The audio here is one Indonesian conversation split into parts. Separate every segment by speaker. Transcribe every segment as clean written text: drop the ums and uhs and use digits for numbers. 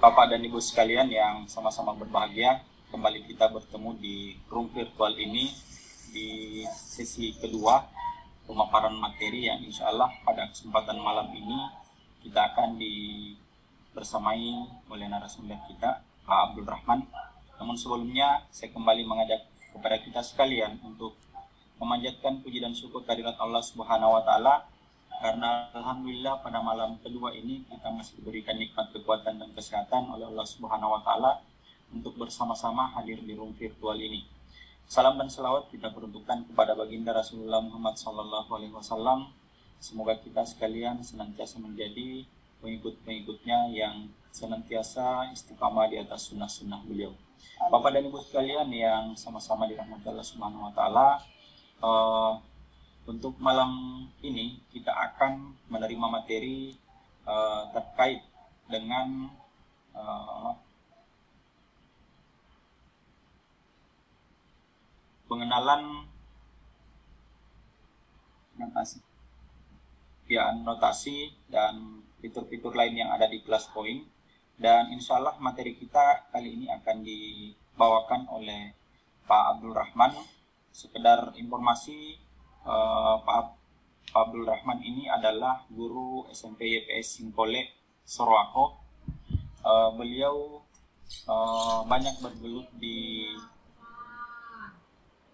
Speaker 1: Bapak dan Ibu sekalian yang sama-sama berbahagia, kembali kita bertemu di room virtual ini di sesi kedua pemaparan materi yang insya Allah pada kesempatan malam ini kita akan bersamai oleh narasumber kita, Pak Abdul Rahman. Namun sebelumnya saya kembali mengajak kepada kita sekalian untuk memanjatkan puji dan syukur kehadirat Allah Subhanahu wa Ta'ala, karena alhamdulillah pada malam kedua ini kita masih diberikan nikmat kekuatan dan kesehatan oleh Allah Subhanahu wa Ta'ala untuk bersama-sama hadir di room virtual ini. Salam dan selawat kita peruntukkan kepada baginda Rasulullah Muhammad SAW. Semoga kita sekalian senantiasa menjadi pengikut-pengikutnya yang senantiasa istiqamah di atas sunnah-sunnah beliau. Bapak dan Ibu sekalian yang sama-sama dirahmati Allah Subhanahu wa Ta'ala, untuk malam ini kita akan menerima materi terkait dengan pengenalan anotasi dan fitur-fitur lain yang ada di Class Point. Dan insya Allah materi kita kali ini akan dibawakan oleh Pak Abdul Rahman. Sekedar informasi, Pak Abdul Rahman ini adalah guru SMP YPS Singkole Sorowako. Beliau banyak bergelut di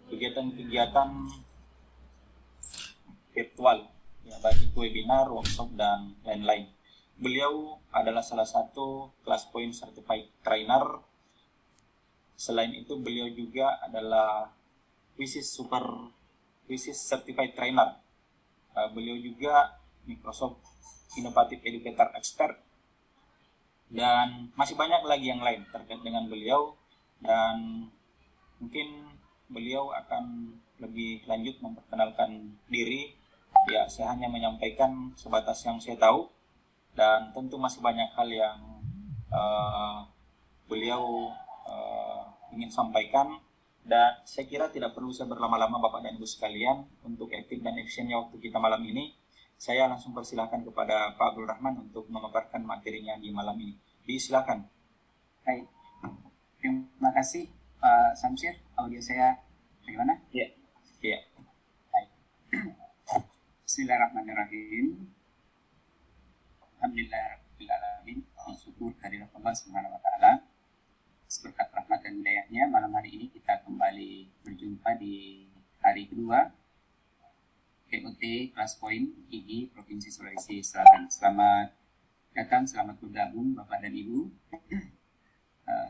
Speaker 1: kegiatan-kegiatan virtual, ya, baik itu webinar, workshop, dan lain-lain. Beliau adalah salah satu Class Point Certified Trainer. Selain itu beliau juga adalah WSIS Certified Trainer. Beliau juga Microsoft Innovative Educator Expert. Dan masih banyak lagi yang lain terkait dengan beliau. Dan mungkin beliau akan lebih lanjut memperkenalkan diri. Ya, saya hanya menyampaikan sebatas yang saya tahu. Dan tentu masih banyak hal yang beliau ingin sampaikan. Dan saya kira tidak perlu saya berlama-lama Bapak dan Ibu sekalian. Untuk etik dan actionnya waktu kita malam ini, saya langsung persilahkan kepada Pak Abdul Rahman untuk memaparkan materinya di malam ini. Silakan.
Speaker 2: Baik, terima kasih Pak Samsir. Audio saya bagaimana?
Speaker 1: Iya. Iya.
Speaker 2: Baik. Bismillahirrahmanirrahim. Alhamdulillahirrahmanirrahim. Syukur kehadirat Allah Subhanahu wa Ta'ala. Berkat rahmat dan hidayahnya, malam hari ini kita kembali berjumpa di hari kedua POT Class Point IGI Provinsi Sulawesi Selatan. Selamat datang, selamat bergabung Bapak dan Ibu.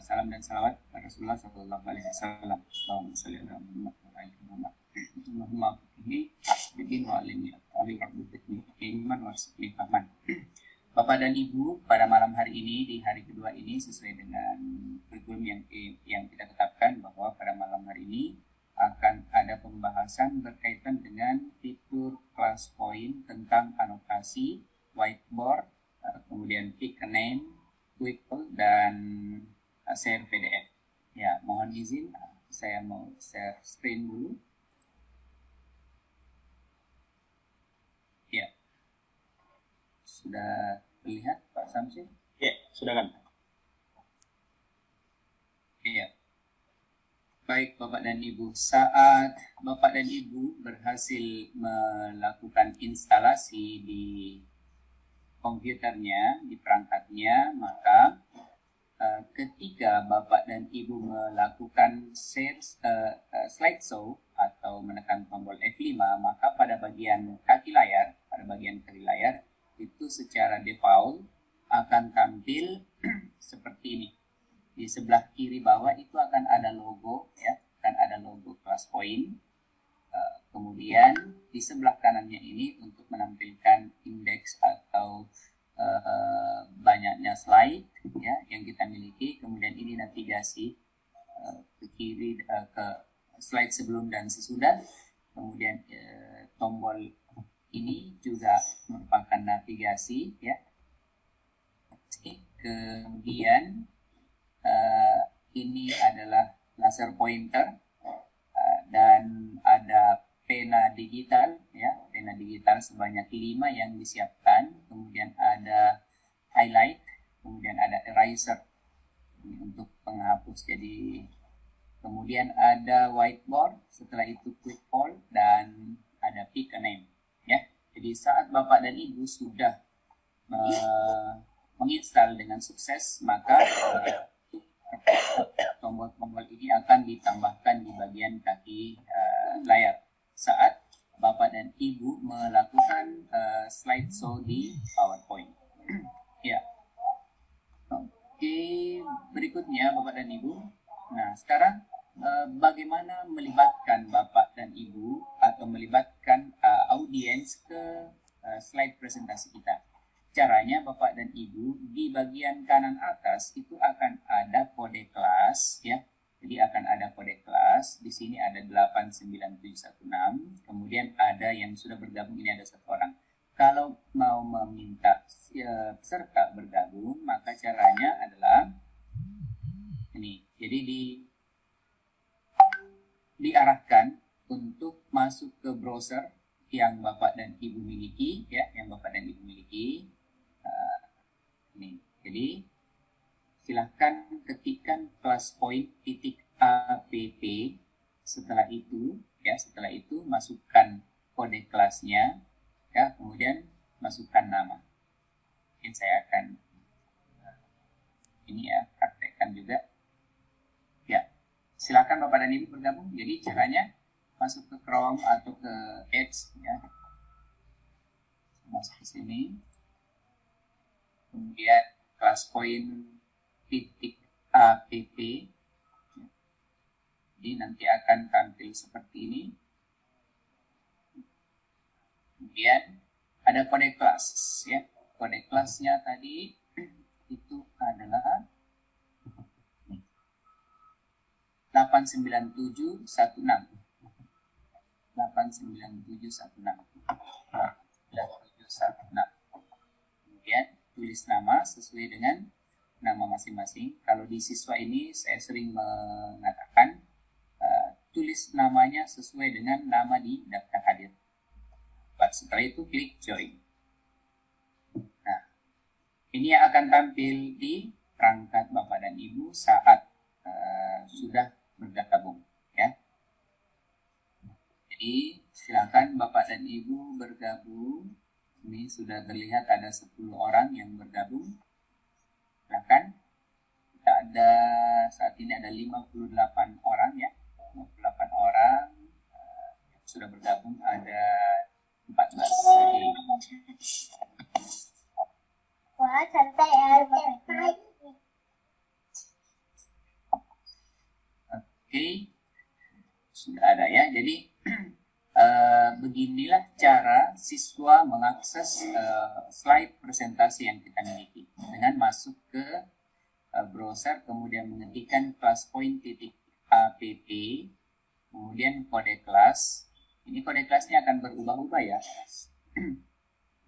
Speaker 2: Salam dan salawat kepada Rasulullah Sallallahu Alaihi Wasallam. Allahumma sholli ala Muhammad wa ala ali Muhammad. Allahumma bihi bidin wa alimi ali rabbutik iman wa sifni fahman. Bapak dan Ibu, pada malam hari ini, di hari kedua ini, sesuai dengan kurikulum yang kita tetapkan, bahwa pada malam hari ini akan ada pembahasan berkaitan dengan fitur Class Point tentang anotasi, whiteboard, kemudian pick a name, quickle, dan share PDF. Ya, mohon izin, saya mau share screen dulu. Ya, sudah terlihat Pak Samsir?
Speaker 1: Ya, sudah kan?
Speaker 2: Iya. Baik Bapak dan Ibu, saat Bapak dan Ibu berhasil melakukan instalasi di komputernya, di perangkatnya, maka ketika Bapak dan Ibu melakukan share slideshow atau menekan tombol F5, maka pada bagian kaki layar, itu secara default akan tampil seperti ini. Di sebelah kiri bawah itu akan ada logo, ya, akan ada logo Class Point. Kemudian di sebelah kanannya ini untuk menampilkan indeks atau banyaknya slide, ya, yang kita miliki. Kemudian ini navigasi ke kiri, ke slide sebelum dan sesudah. Kemudian tombol ini juga merupakan navigasi, ya. Kemudian ini adalah laser pointer, dan ada pena digital, ya, pena digital sebanyak 5 yang disiapkan. Kemudian ada highlight, kemudian ada eraser ini untuk penghapus. Jadi kemudian ada whiteboard, setelah itu quick all, dan ada pick a name. Ya, jadi saat Bapak dan Ibu sudah menginstal dengan sukses, maka tombol-tombol ini akan ditambahkan di bagian kaki layar saat Bapak dan Ibu melakukan slideshow di PowerPoint. Ya. Oke, berikutnya Bapak dan Ibu. Nah, sekarang bagaimana melibatkan Bapak dan Ibu atau melibatkan audiens ke slide presentasi kita? Caranya Bapak dan Ibu di bagian kanan atas itu akan ada kode kelas ya. Jadi akan ada kode kelas. Di sini ada 89716. Kemudian ada yang sudah bergabung, ini ada 1 orang. Kalau mau meminta peserta bergabung, maka caranya adalah ini. Jadi diarahkan untuk masuk ke browser yang Bapak dan Ibu miliki ya, yang Bapak dan Ibu miliki. Ini. Jadi silahkan ketikkan classpoint.app. Setelah itu masukkan kode kelasnya ya, kemudian masukkan nama. Mungkin saya akan ini ya, praktekkan juga. Ya, silakan Bapak dan Ibu bergabung. Jadi caranya masuk ke Chrome atau ke Edge ya. Masuk ke sini. Kemudian classpoint.app. Jadi nanti akan tampil seperti ini. Kemudian ada kode kelas ya. Kode kelasnya tadi itu adalah 89716. 89716. Kemudian tulis nama sesuai dengan nama masing-masing. Kalau di siswa ini saya sering mengatakan tulis namanya sesuai dengan nama di daftar hadir. Setelah itu klik join. Nah, ini yang akan tampil di perangkat Bapak dan Ibu saat sudah bergabung ya. Jadi silakan Bapak dan Ibu bergabung. Ini sudah terlihat ada 10 orang yang bergabung. Silakan. Kita ada saat ini ada 58 orang ya. 58 orang yang sudah bergabung, ada 14.
Speaker 3: Wah, santai ya.
Speaker 2: Oke. Sudah ada ya. Jadi beginilah cara siswa mengakses slide presentasi yang kita miliki dengan masuk ke browser, kemudian mengetikkan classpoint.app, kemudian kode kelas. Ini kode kelasnya akan berubah-ubah ya.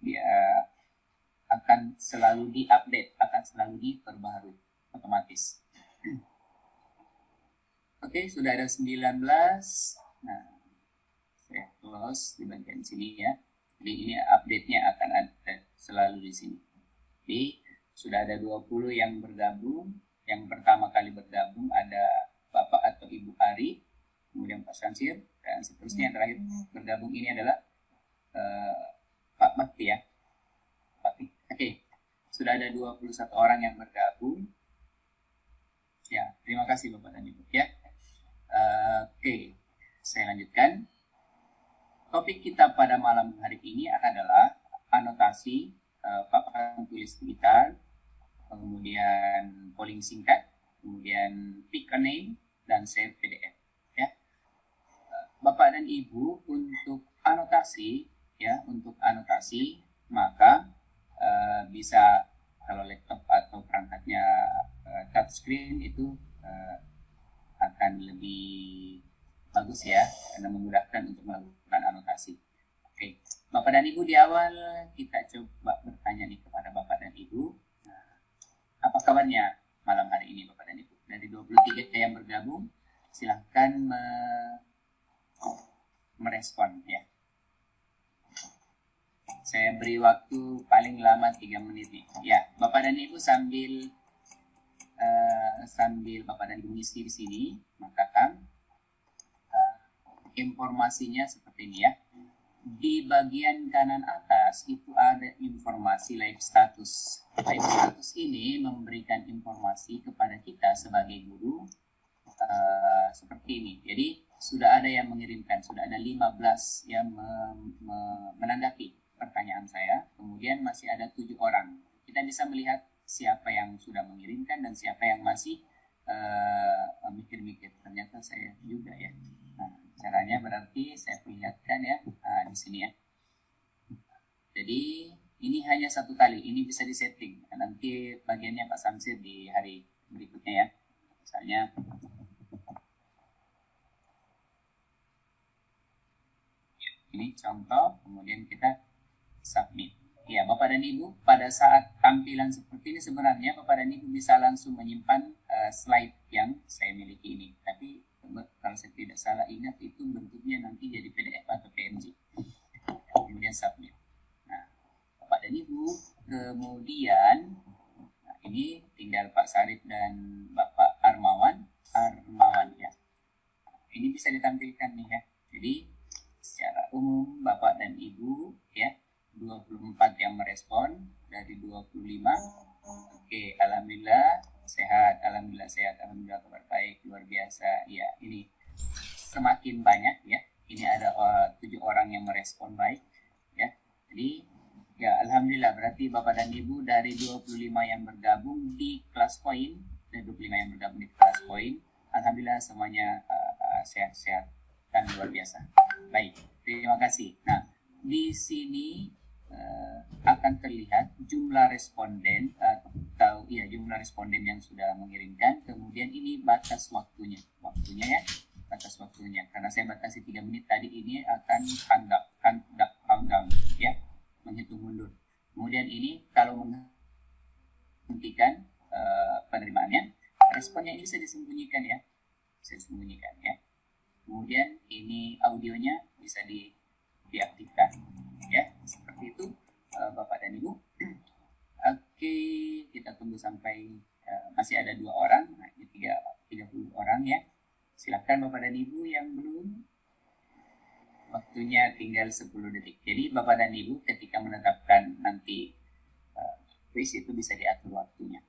Speaker 2: Dia akan selalu diupdate, akan selalu diperbaharui otomatis. Oke, sudah ada 19. Nah, saya close di bagian sini ya. Jadi ini update-nya akan ada selalu di sini. Jadi sudah ada 20 yang bergabung. Yang pertama kali bergabung ada Bapak atau Ibu Ari, kemudian Pak Syamsir, dan seterusnya. Yang terakhir bergabung ini adalah Pak Bakti ya. Bakti. Oke, sudah ada 21 orang yang bergabung. Ya, terima kasih Bapak dan Ibu ya. Oke, saya lanjutkan. Topik kita pada malam hari ini adalah anotasi papan tulis digital, kemudian polling singkat, kemudian pick a name, dan save PDF. Ya. Bapak dan Ibu untuk anotasi, maka bisa kalau laptop atau perangkatnya touchscreen itu akan lebih bagus ya, karena memudahkan untuk melakukan anotasi. Oke, Bapak dan Ibu, di awal kita coba bertanya nih kepada Bapak dan Ibu, apa kabarnya malam hari ini Bapak dan Ibu? Dari 23 yang bergabung, silahkan merespon ya. Saya beri waktu paling lama 3 menit nih. Ya, Bapak dan Ibu sambil Bapak dan Ibu ngisi di sini, maka kan informasinya seperti ini ya. Di bagian kanan atas itu ada informasi live status. Live status ini memberikan informasi kepada kita sebagai guru seperti ini. Jadi sudah ada yang mengirimkan, sudah ada 15 yang menanggapi pertanyaan saya. Kemudian masih ada 7 orang. Kita bisa melihat siapa yang sudah mengirimkan dan siapa yang masih mikir-mikir. Ternyata saya juga ya. Nah, caranya berarti saya perlihatkan ya di sini ya. Jadi ini hanya 1 kali. Ini bisa disetting. Nanti bagiannya Pak Samsir di hari berikutnya ya. Misalnya ini contoh, kemudian kita submit. Ya, Bapak dan Ibu, pada saat tampilan seperti ini sebenarnya Bapak dan Ibu bisa langsung menyimpan slide yang saya miliki ini. Tapi kalau saya tidak salah ingat itu bentuknya nanti jadi PDF atau PNG. Kemudian submit. Nah, Bapak dan Ibu, kemudian ini tinggal Pak Sarip dan Bapak Armawan ya. Ini bisa ditampilkan nih ya. Jadi secara umum Bapak dan Ibu ya 24 yang merespon dari 25. Oke, alhamdulillah sehat, alhamdulillah kabar baik, luar biasa. Ya, ini semakin banyak ya. Ini ada 7 orang yang merespon baik ya. Jadi ya alhamdulillah berarti Bapak dan Ibu dari 25 yang bergabung di kelas poin dan 25 yang bergabung di kelas poin, alhamdulillah semuanya sehat-sehat dan luar biasa. Baik, terima kasih. Nah, di sini akan terlihat jumlah responden atau ya jumlah responden yang sudah mengirimkan. Kemudian ini batas waktunya ya, batas waktunya. Karena saya batasi 3 menit tadi, ini akan countdown ya, menghitung mundur. Kemudian ini kalau menghentikan penerimaannya, responnya ini bisa disembunyikan ya, ya. Kemudian ini audionya bisa diaktifkan ya, seperti itu Bapak dan Ibu. Oke, kita tunggu sampai masih ada 2 orang. Nah, ini 30 orang ya. Silakan Bapak dan Ibu yang belum, waktunya tinggal 10 detik. Jadi Bapak dan Ibu ketika menetapkan nanti quiz itu bisa diatur waktunya.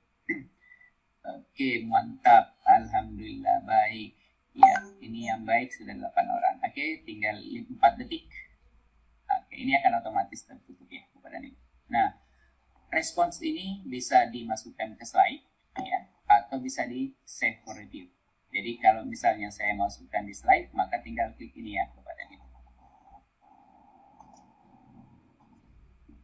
Speaker 2: Oke, mantap, alhamdulillah baik. Ya, ini yang baik sudah 8 orang. Oke, tinggal 4 detik. Oke, ini akan otomatis tertutup ya, Bapak dan Ibu. Nah, respons ini bisa dimasukkan ke slide ya, atau bisa di save for review. Jadi kalau misalnya saya masukkan di slide, maka tinggal klik ini ya, Bapak dan Ibu.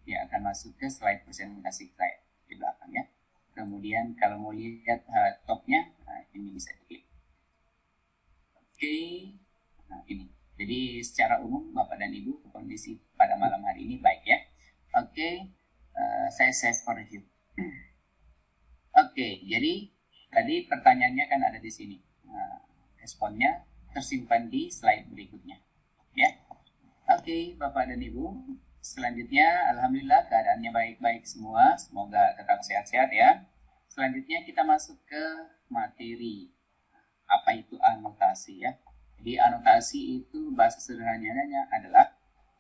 Speaker 2: Dia akan masuk ke slide presentasi slide di belakang ya. Kemudian kalau mau lihat topnya, nah, ini bisa diklik. Oke, nah ini. Jadi secara umum Bapak dan Ibu kondisi pada malam hari ini baik ya. Oke, saya save for review. Oke, jadi tadi pertanyaannya kan ada di sini. Nah, responnya tersimpan di slide berikutnya. Ya, oke Bapak dan Ibu. Selanjutnya, alhamdulillah keadaannya baik-baik semua. Semoga tetap sehat-sehat ya. Selanjutnya kita masuk ke materi. Apa itu anotasi ya? Jadi anotasi itu bahasa sederhananya adalah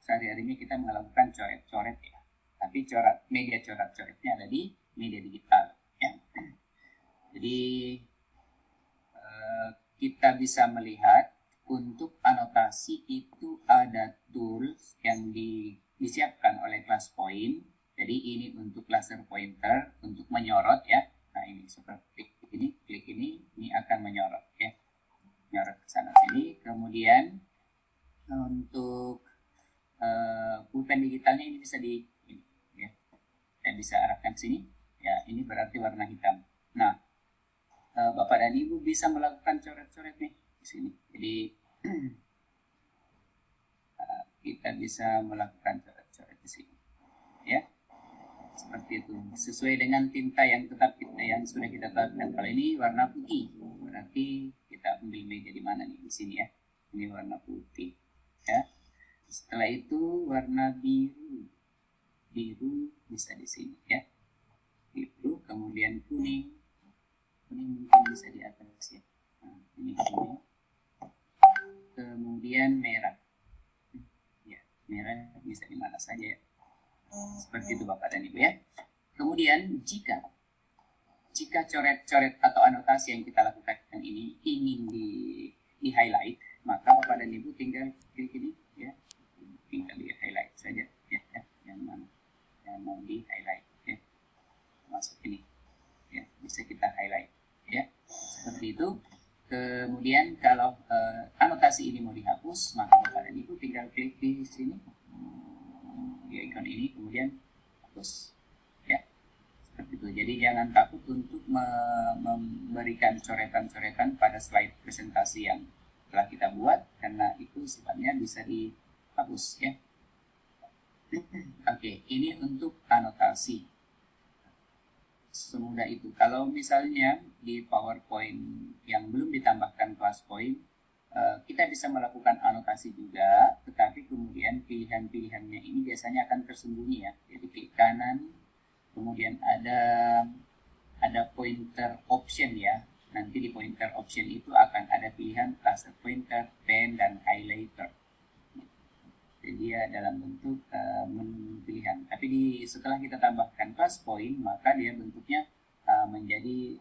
Speaker 2: sehari-hari ini kita melakukan coret-coret ya. Tapi media coret-coretnya ada di media digital ya. Jadi kita bisa melihat untuk anotasi itu ada tools yang disiapkan oleh Class Point. Jadi ini untuk laser pointer untuk menyorot ya. Nah ini seperti ini, klik ini akan menyorot ya, menyorot ke sana sini. Kemudian untuk pulpen digitalnya ini bisa ya, saya bisa arahkan ke sini ya, ini berarti warna hitam. Nah Bapak dan Ibu bisa melakukan coret-coret nih di sini. Jadi kita bisa melakukan coret-coret di sini ya, seperti itu sesuai dengan tinta yang sudah kita tetapkan. Kalau ini warna putih berarti kita ambil media di mana nih, di sini ya, ini warna putih ya. Setelah itu warna biru biru bisa di sini ya. Biru, kemudian kuning. Kuning mungkin bisa di atas ya. Nah, ini kuning. Kemudian merah. Ya, merah bisa di mana saja ya. Seperti itu Bapak dan Ibu ya. Kemudian jika coret-coret atau anotasi yang kita lakukan ini ingin di highlight, maka Bapak dan Ibu tinggal klik ini ya, tinggal di highlight saja ya, yang mana yang mau di highlight ya, masuk ini ya, bisa kita highlight ya, seperti itu. Kemudian kalau anotasi ini mau dihapus, maka Bapak dan Ibu tinggal klik di sini di ikon ini, kemudian hapus ya, seperti itu. Jadi jangan takut untuk memberikan coretan-coretan pada slide presentasi yang telah kita buat, karena itu sifatnya bisa dihapus ya. Oke, ini untuk anotasi. Semudah itu. Kalau misalnya di PowerPoint yang belum ditambahkan class point, kita bisa melakukan anotasi juga, tetapi kemudian pilihan-pilihannya ini biasanya akan tersembunyi ya. Jadi klik kanan, kemudian ada pointer option ya. Nanti di pointer option itu akan ada pilihan laser pointer, pen, dan highlighter. Jadi dia dalam bentuk menu pilihan. Tapi setelah kita tambahkan class point, maka dia bentuknya menjadi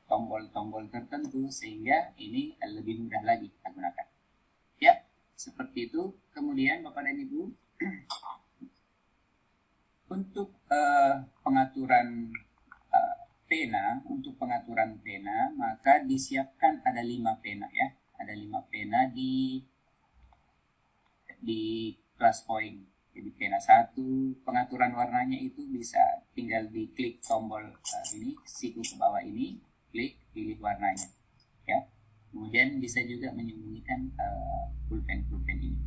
Speaker 2: tombol-tombol tertentu, sehingga ini lebih mudah lagi kita gunakan. Ya, seperti itu. Kemudian Bapak dan Ibu, untuk pengaturan pena, maka disiapkan ada 5 pena ya. Ada 5 pena di class point. Jadi pena 1, pengaturan warnanya itu bisa tinggal diklik tombol ini, siku ke bawah ini, klik, pilih warnanya ya. Kemudian bisa juga menyembunyikan pulpen ini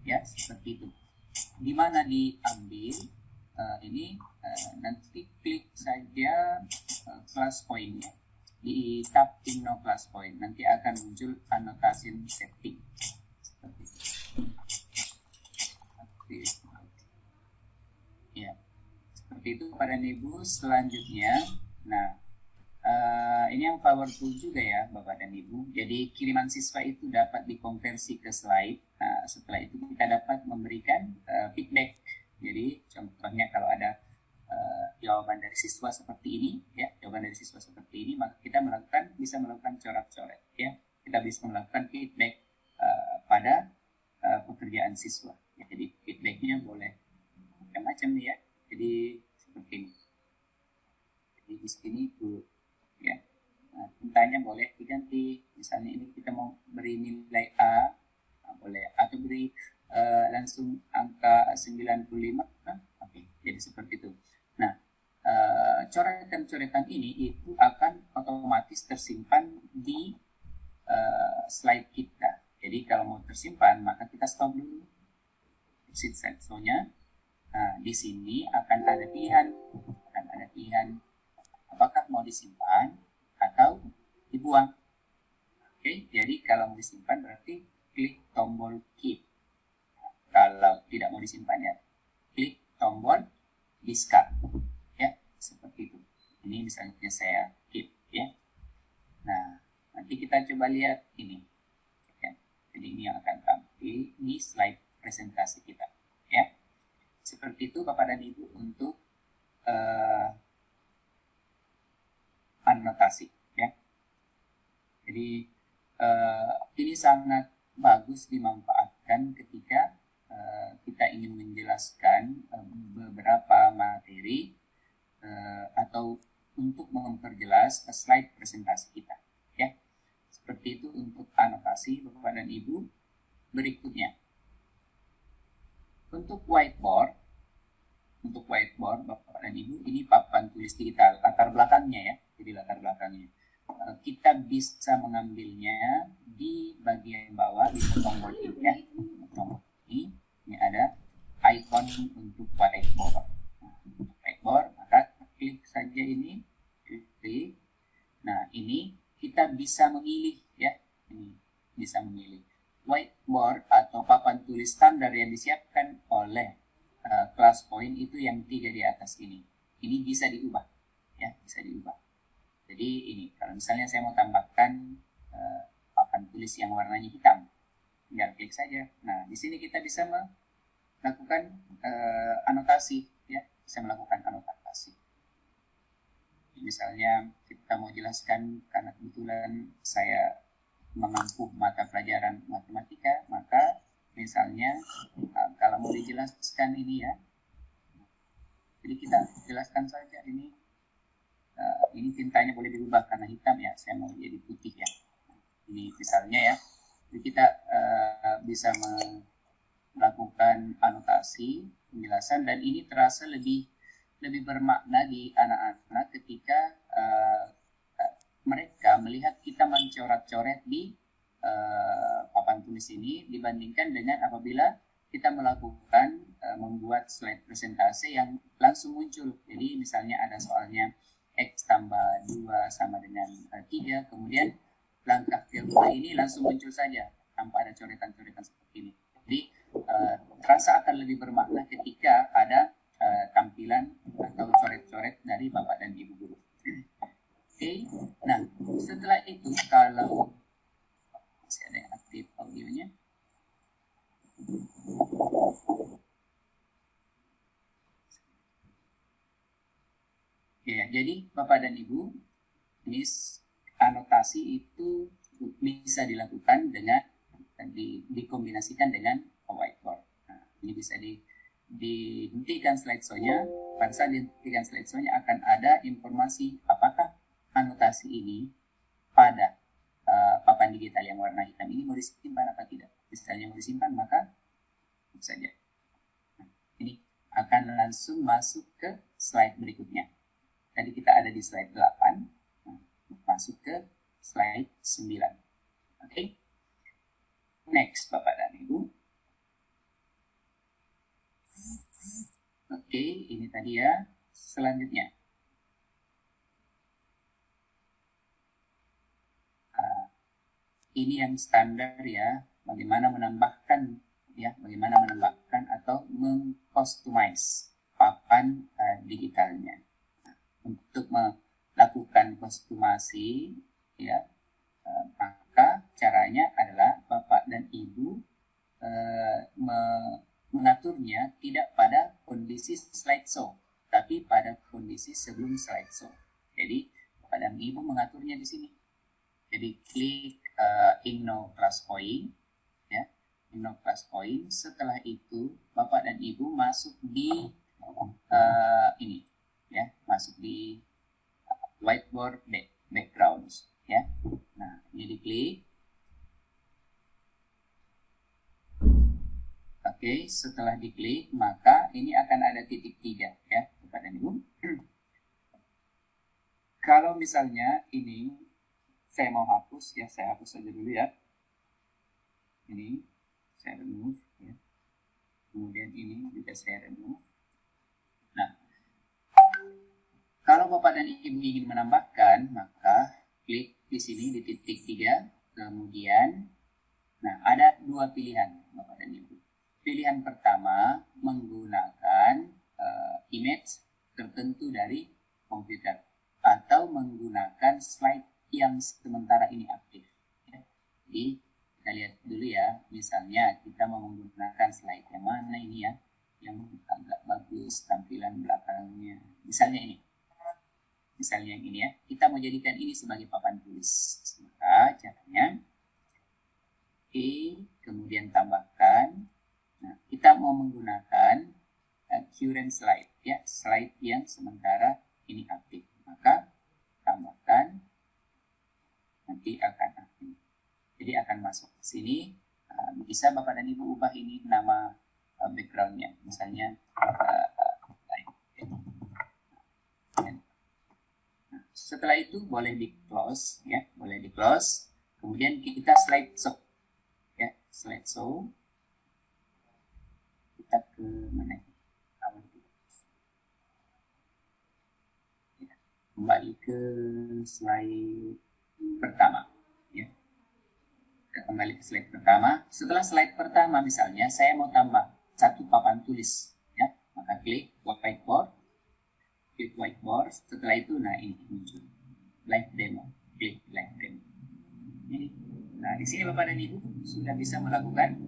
Speaker 2: ya, seperti itu. Di mana diambil ini, nanti klik saja class point-nya, di tab in no class point, nanti akan muncul annotation setting seperti itu. Ya, seperti itu pada Ibu. Selanjutnya, nah ini yang powerful juga ya Bapak dan Ibu. Jadi kiriman siswa itu dapat dikonversi ke slide. Nah, setelah itu kita dapat memberikan feedback. Jadi contohnya kalau ada jawaban dari siswa seperti ini ya, maka kita bisa melakukan coret-coret ya. Kita bisa melakukan feedback pada pekerjaan siswa. Ya, jadi feedbacknya boleh macam-macam ya. Jadi seperti ini. Jadi di sini itu ya. Nah, tintanya boleh diganti. Misalnya ini kita mau beri nilai A, nah, boleh, atau beri langsung angka 95. Oke, jadi seperti itu. Nah, coretan-coretan ini itu akan otomatis tersimpan di slide kita. Jadi kalau mau tersimpan, maka kita stop dulu exit slideshow-nya. Nah, di sini akan ada pilihan, apakah mau disimpan atau dibuang. Oke, jadi kalau mau disimpan berarti klik tombol keep. Nah, kalau tidak mau disimpan ya, klik tombol discard. Ya, seperti itu. Ini misalnya saya keep ya. Nah, nanti kita coba lihat ini. Ya. Jadi ini yang akan tampil di slide presentasi kita ya. Seperti itu Bapak dan Ibu untuk anotasi ya. Jadi ini sangat bagus dimanfaatkan ketika kita ingin menjelaskan beberapa materi atau untuk memperjelas slide presentasi kita ya. Seperti itu untuk anotasi Bapak dan Ibu. Berikutnya, untuk whiteboard Bapak dan Ibu, ini papan tulis digital, latar belakangnya ya. Jadi latar belakangnya kita bisa mengambilnya di bagian bawah di tombol ini ya. Tombol ini ada icon untuk whiteboard. Nah, untuk whiteboard maka klik saja ini, klik. Nah, ini kita bisa memilih ya. Ini bisa memilih whiteboard atau papan tulis standar yang disiapkan oleh class point itu yang 3 di atas ini. Ini bisa diubah, ya, bisa diubah. Jadi ini, kalau misalnya saya mau tambahkan papan tulis yang warnanya hitam, tinggal klik saja. Nah, di sini kita bisa melakukan anotasi, ya, bisa melakukan anotasi. Misalnya kita mau jelaskan karena kebetulan saya mengampu mata pelajaran matematika, maka misalnya kalau mau dijelaskan ini ya, jadi kita jelaskan saja ini tintanya boleh dirubah karena hitam ya, saya mau jadi putih ya. Ini misalnya ya, jadi kita bisa melakukan anotasi penjelasan, dan ini terasa lebih bermakna di anak-anak ketika mereka melihat kita mencoret-coret di papan tulis ini dibandingkan dengan apabila kita melakukan membuat slide presentasi yang langsung muncul. Jadi misalnya ada soalnya X tambah 2 sama dengan 3, kemudian langkah kedua ini langsung muncul saja tanpa ada coretan-coretan seperti ini. Jadi terasa akan lebih bermakna ketika ada tampilan atau coret-coret dari Bapak dan Ibu guru. Oke, nah setelah itu kalau masih ada yang aktif audionya. Ya, jadi Bapak dan Ibu, ini anotasi itu bisa dilakukan dengan dikombinasikan dengan whiteboard. Nah, ini bisa dihentikan slideshow-nya. Pada saat dihentikan slideshow-nya akan ada informasi apakah anotasi ini pada papan digital yang warna hitam ini mau disimpan apa tidak. Misalnya mau disimpan, maka saja. Nah, ini akan langsung masuk ke slide berikutnya. Tadi kita ada di slide 8, nah, masuk ke slide 9. Oke. Next, Bapak dan Ibu. Oke, ini tadi ya. Selanjutnya. Ini yang standar ya, bagaimana menambahkan atau mengcustomize papan digitalnya. Nah, untuk melakukan kostumasi ya, maka caranya adalah Bapak dan Ibu mengaturnya tidak pada kondisi slideshow, tapi pada kondisi sebelum slideshow. Jadi Bapak dan Ibu mengaturnya di sini. Jadi klik Ignore Class Point, ya, Ignore Class Point. Setelah itu Bapak dan Ibu masuk di ini, ya, masuk di whiteboard backgrounds, ya. Nah, ini diklik. Oke, setelah diklik maka ini akan ada titik 3 ya, Bapak dan Ibu. Kalau misalnya ini saya mau hapus ya, saya hapus saja dulu ya. Ini saya remove ya. Kemudian ini juga saya remove. Nah, kalau Bapak dan Ibu ingin menambahkan, maka klik di sini di titik 3. Kemudian, nah ada 2 pilihan Bapak dan Ibu. Pilihan pertama menggunakan image tertentu dari komputer atau menggunakan slide yang sementara ini aktif. Ya. Jadi kita lihat dulu ya, misalnya kita mau menggunakan slide yang mana ini ya, yang agak bagus tampilan belakangnya. Misalnya ini. Misalnya yang ini ya, kita mau jadikan ini sebagai papan tulis. Maka caranya kemudian tambahkan. Nah, kita mau menggunakan current slide ya, slide yang sementara ini aktif. Maka tambahkan, nanti akan aktif. Jadi akan masuk ke sini. Bisa Bapak dan Ibu ubah ini nama backgroundnya, misalnya setelah itu boleh di close ya, boleh di close. Kemudian kita slideshow ya, slideshow. Kita ke mana? Ya, kembali ke slide pertama ya. Kita kembali ke slide pertama. Setelah slide pertama misalnya saya mau tambah satu papan tulis ya. klik whiteboard. Klik whiteboard. Setelah itu, nah ini muncul live demo. Klik live demo. Ini. Nah, di sini Bapak dan Ibu sudah bisa melakukan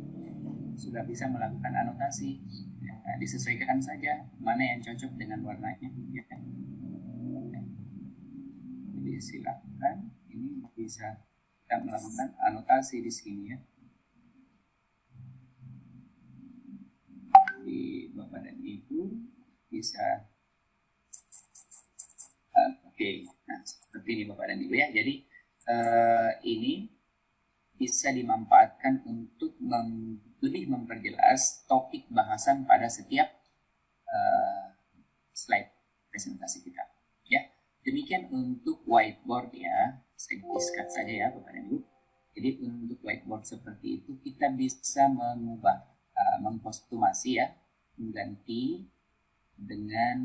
Speaker 2: anotasi. Ya, disesuaikan saja mana yang cocok dengan warnanya. Ya. Jadi silakan, ini bisa kita melakukan anotasi di sini ya. Di Bapak dan Ibu bisa oke. Nah, seperti ini Bapak dan Ibu ya. Jadi ini bisa dimanfaatkan untuk lebih memperjelas topik bahasan pada setiap slide presentasi kita. Ya, demikian untuk whiteboard ya. Saya tuliskan saja ya Bapak dan Ibu. Jadi untuk whiteboard seperti itu kita bisa mengubah, mengkostumasi ya, mengganti dengan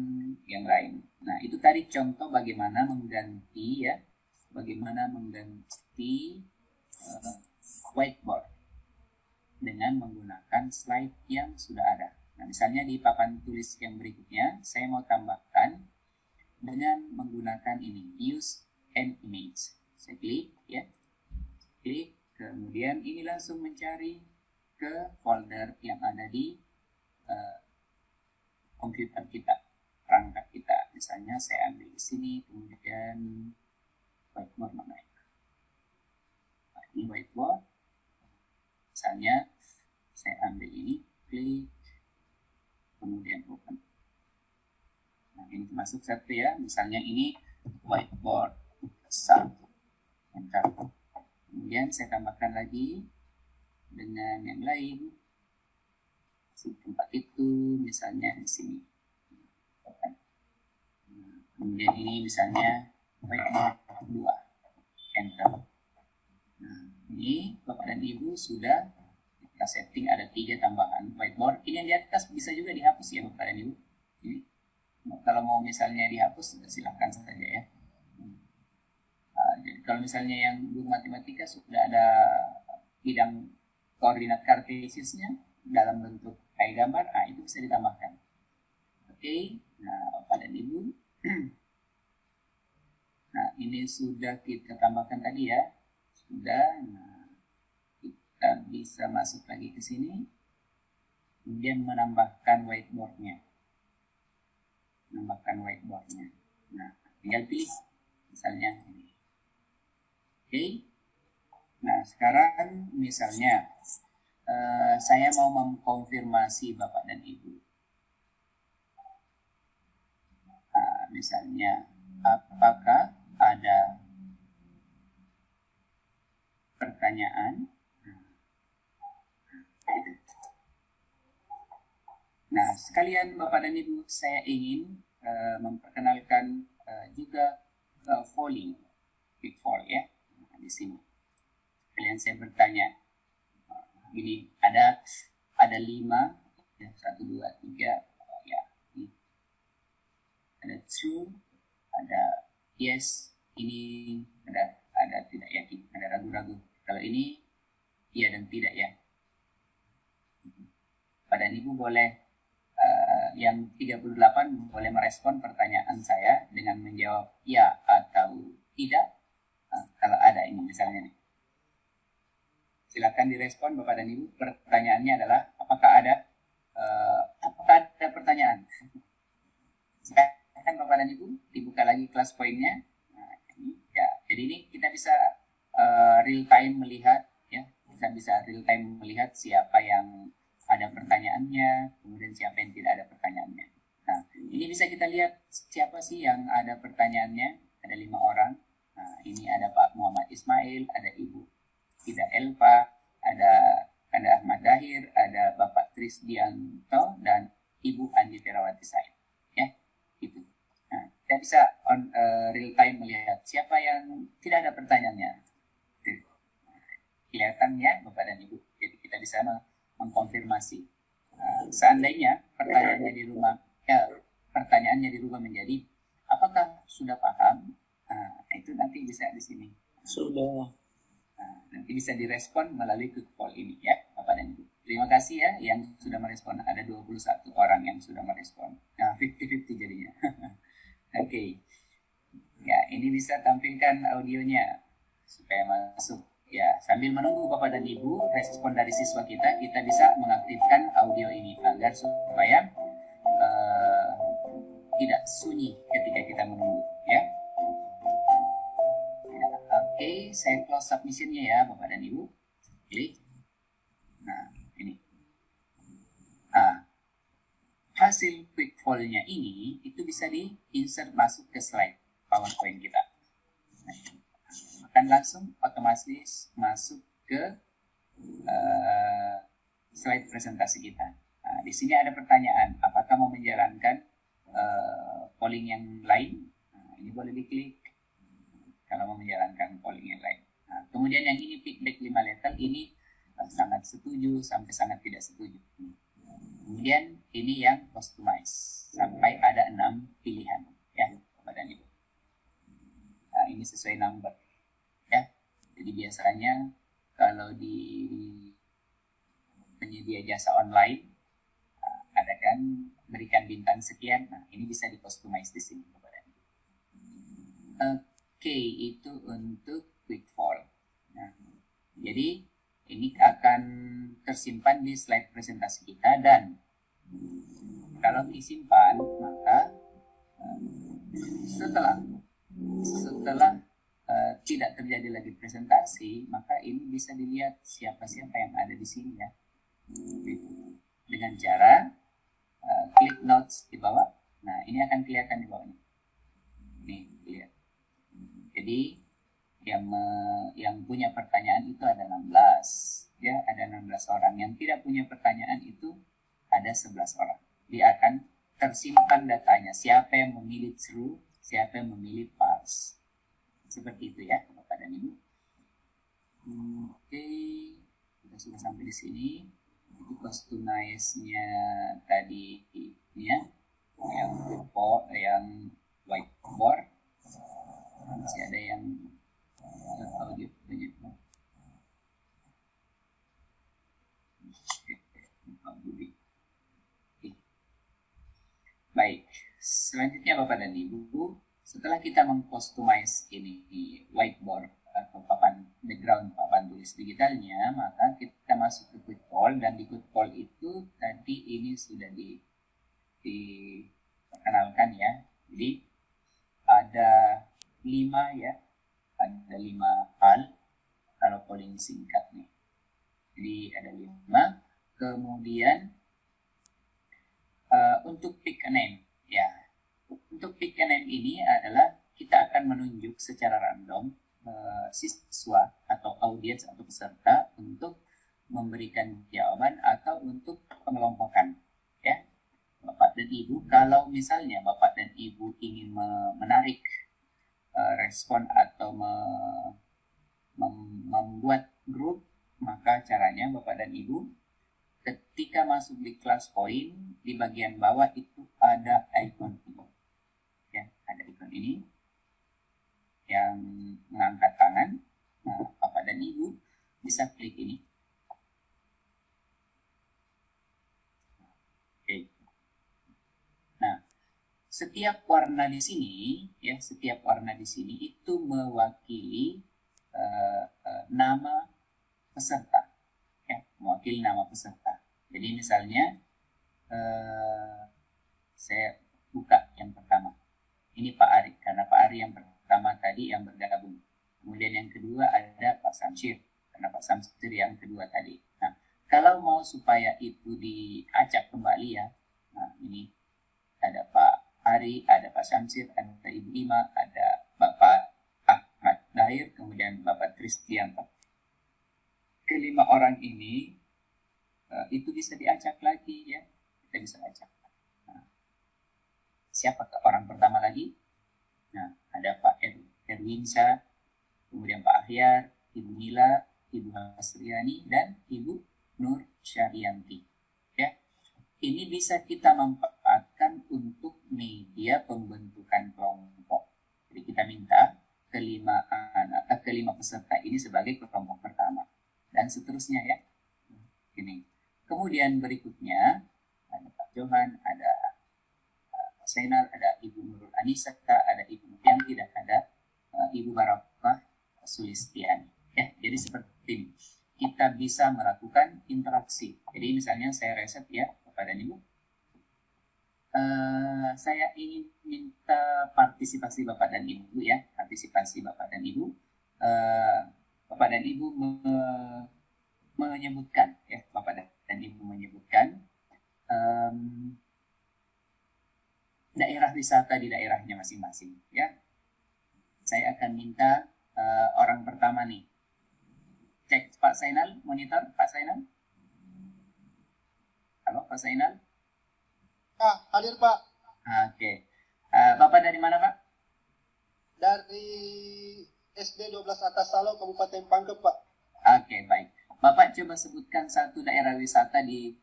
Speaker 2: yang lain. Nah, itu tadi contoh bagaimana mengganti ya, bagaimana mengganti whiteboard dengan menggunakan slide yang sudah ada. Nah, misalnya di papan tulis yang berikutnya, saya mau tambahkan dengan menggunakan ini, use an image. Saya klik ya, klik, kemudian ini langsung mencari ke folder yang ada di komputer kita, perangkat kita. Misalnya saya ambil di sini, kemudian whiteboard mana ya? Nah, ini whiteboard. Misalnya saya ambil ini, klik, kemudian open. Nah, ini termasuk satu ya. Misalnya ini whiteboard 1. Enter. Kemudian saya tambahkan lagi dengan yang lain. Tempat itu misalnya di sini. Kemudian ini misalnya whiteboard 2. Enter. Nah, ini Bapak dan Ibu sudah kita setting ada 3 tambahan whiteboard. Ini yang di atas bisa juga dihapus ya Bapak dan Ibu. Ini kalau mau misalnya dihapus silahkan saja ya. Jadi kalau misalnya yang guru matematika sudah ada bidang koordinat kartesiusnya dalam bentuk kayak gambar, itu bisa ditambahkan. Oke, nah Bapak dan Ibu. Nah, ini sudah kita tambahkan tadi ya. Sudah, nah, kita bisa masuk lagi ke sini. Kemudian menambahkan whiteboard-nya. Nah, tinggal pilih. Misalnya ini. Oke. Nah, sekarang misalnya saya mau mengkonfirmasi Bapak dan Ibu. Nah, misalnya, apakah ada pertanyaan? Nah, sekalian Bapak dan Ibu, saya ingin memperkenalkan juga polling, quick poll ya, di sini. Kalian saya bertanya, ini ada 5, ya, 1, 2, 3, ya, ini. Ada true, ada yes, ini ada tidak yakin, ada ragu-ragu. Kalau ini iya dan tidak ya. Pada Ibu boleh yang 38 boleh merespon pertanyaan saya dengan menjawab ya atau tidak. Kalau ada ini misalnya nih. Silakan direspon Bapak dan Ibu. Pertanyaannya adalah apakah ada pertanyaan? Silakan Bapak dan Ibu dibuka lagi kelas poinnya. Nah, ini ya. Jadi ini kita bisa real time melihat ya. Kita bisa real time melihat siapa yang ada pertanyaannya, kemudian siapa yang tidak ada pertanyaannya. Nah, ini bisa kita lihat siapa sih yang ada pertanyaannya. Ada 5 orang. Nah, ini ada Pak Muhammad Ismail, ada Ibu Ida Elpa, ada Ahmad Dahir, ada Bapak Trisdianto, dan Ibu Andi Ferawati Said. Ya, gitu. Nah, kita bisa real time melihat siapa yang tidak ada pertanyaannya. Kelihatannya Bapak dan Ibu. Jadi kita bisa mengkonfirmasi. Seandainya pertanyaannya di rumah menjadi apakah sudah paham? Itu nanti bisa di sini.
Speaker 1: Sudah.
Speaker 2: Nanti bisa direspon melalui quick poll ini ya Bapak dan Ibu. Terima kasih ya yang sudah merespon. Ada 21 orang yang sudah merespon. 50-50 jadinya. Oke. Ya, ini bisa tampilkan audionya supaya masuk. Ya, sambil menunggu Bapak dan Ibu respon dari siswa kita bisa mengaktifkan audio ini agar supaya tidak sunyi ketika kita menunggu, ya. Ya, oke, saya close submissionnya ya Bapak dan Ibu. Klik. Nah, ini. Hasil quick poll-nya ini itu bisa di-insert masuk ke slide PowerPoint kita. Nah, akan langsung otomatis masuk ke slide presentasi kita. Nah, di sini ada pertanyaan, apakah mau menjalankan polling yang lain? Nah, ini boleh diklik kalau mau menjalankan polling yang lain. Nah, kemudian yang ini feedback 5 level ini sangat setuju sampai sangat tidak setuju. Kemudian ini yang customize sampai ada 6 pilihan ya Bapak dan Ibu. Nah, ini sesuai number ya. Jadi biasanya kalau di penyedia jasa online ada kan berikan bintang sekian. Nah, ini bisa di customize di sini Bapak dan Ibu. Oke, itu untuk quick poll. Nah, jadi ini akan tersimpan di slide presentasi kita dan kalau disimpan maka setelah tidak terjadi lagi presentasi maka ini bisa dilihat siapa-siapa yang ada di sini ya dengan cara klik notes di bawah. Nah, ini akan kelihatan di bawahnya. Nih, lihat. Jadi yang punya pertanyaan itu ada 16 ya, ada 16 orang. Yang tidak punya pertanyaan itu ada 11 orang. Dia akan tersimpan datanya, siapa yang memilih true, siapa yang memilih false. Seperti itu ya Bapak dan Ibu. Oke, kita sudah sampai di sini. Itu customize-nya tadi ya, yang whiteboard. Masih ada yang audio banyak. Baik, selanjutnya Bapak dan Ibu, setelah kita mengcustomize ini di whiteboard atau papan background, papan tulis digitalnya, maka kita masuk ke quick poll dan di quick poll itu tadi ini sudah diperkenalkan ya. Jadi ada 5 ya, ada 5 hal kalau polling singkat nih. Jadi ada 5. Kemudian untuk pick a name ya, untuk pick a name ini adalah kita akan menunjuk secara random siswa atau audiens atau peserta untuk memberikan jawaban atau untuk pengelompokan ya. Bapak dan Ibu, kalau misalnya Bapak dan Ibu ingin menarik respon atau membuat grup, maka caranya Bapak dan Ibu ketika masuk di class point di bagian bawah itu ada icon ini ya, ada icon ini yang mengangkat tangan. Nah, Bapak dan Ibu bisa klik ini. Oke. Nah, setiap warna di sini ya, setiap warna di sini itu mewakili nama peserta ya, mewakili nama peserta. Jadi misalnya saya buka yang pertama, ini Pak Ari, karena Pak Ari yang pertama tadi yang bergabung. Kemudian yang kedua ada Pak Samsir, karena Pak Samsir yang kedua tadi. Nah, kalau mau supaya itu diacak kembali ya, nah ini ada Pak Ari, ada Pak Samsir, ada Ibu Ima, ada Bapak Ahmad Dahir, kemudian Bapak Tristianto. Kelima orang ini itu bisa diacak lagi ya, kita bisa acak. Nah, siapa orang pertama lagi? Nah, ada Pak Erwinsa, kemudian Pak Ahyar, Ibu Nila, Ibu Hasriani, dan Ibu Nur Syarianti. Ya, ini bisa kita manfaatkan untuk media pembentukan kelompok. Jadi kita minta kelima peserta ini sebagai kelompok pertama dan seterusnya ya. Ini. Kemudian berikutnya ada Pak Johan, ada Zainal, ada Ibu Nurul Anisa, ada Ibu Mufianti, dan ada Ibu Barakah Sulistiani. Ya, jadi seperti ini. Kita bisa melakukan interaksi. Jadi misalnya saya reset ya Bapak dan Ibu. Saya ingin minta partisipasi Bapak dan Ibu ya, partisipasi Bapak dan Ibu. Bapak dan Ibu menyebutkan ya, Bapak dan Ibu menyebutkan daerah wisata di daerahnya masing-masing ya. Saya akan minta orang pertama nih. Cek Pak Zainal, monitor Pak Zainal. Halo Pak Zainal.
Speaker 4: Hadir Pak.
Speaker 2: Oke. Bapak dari mana Pak?
Speaker 4: Dari SD 12 Atas Salo, Kabupaten Pangkep Pak.
Speaker 2: Oke, baik. Bapak coba sebutkan satu daerah wisata di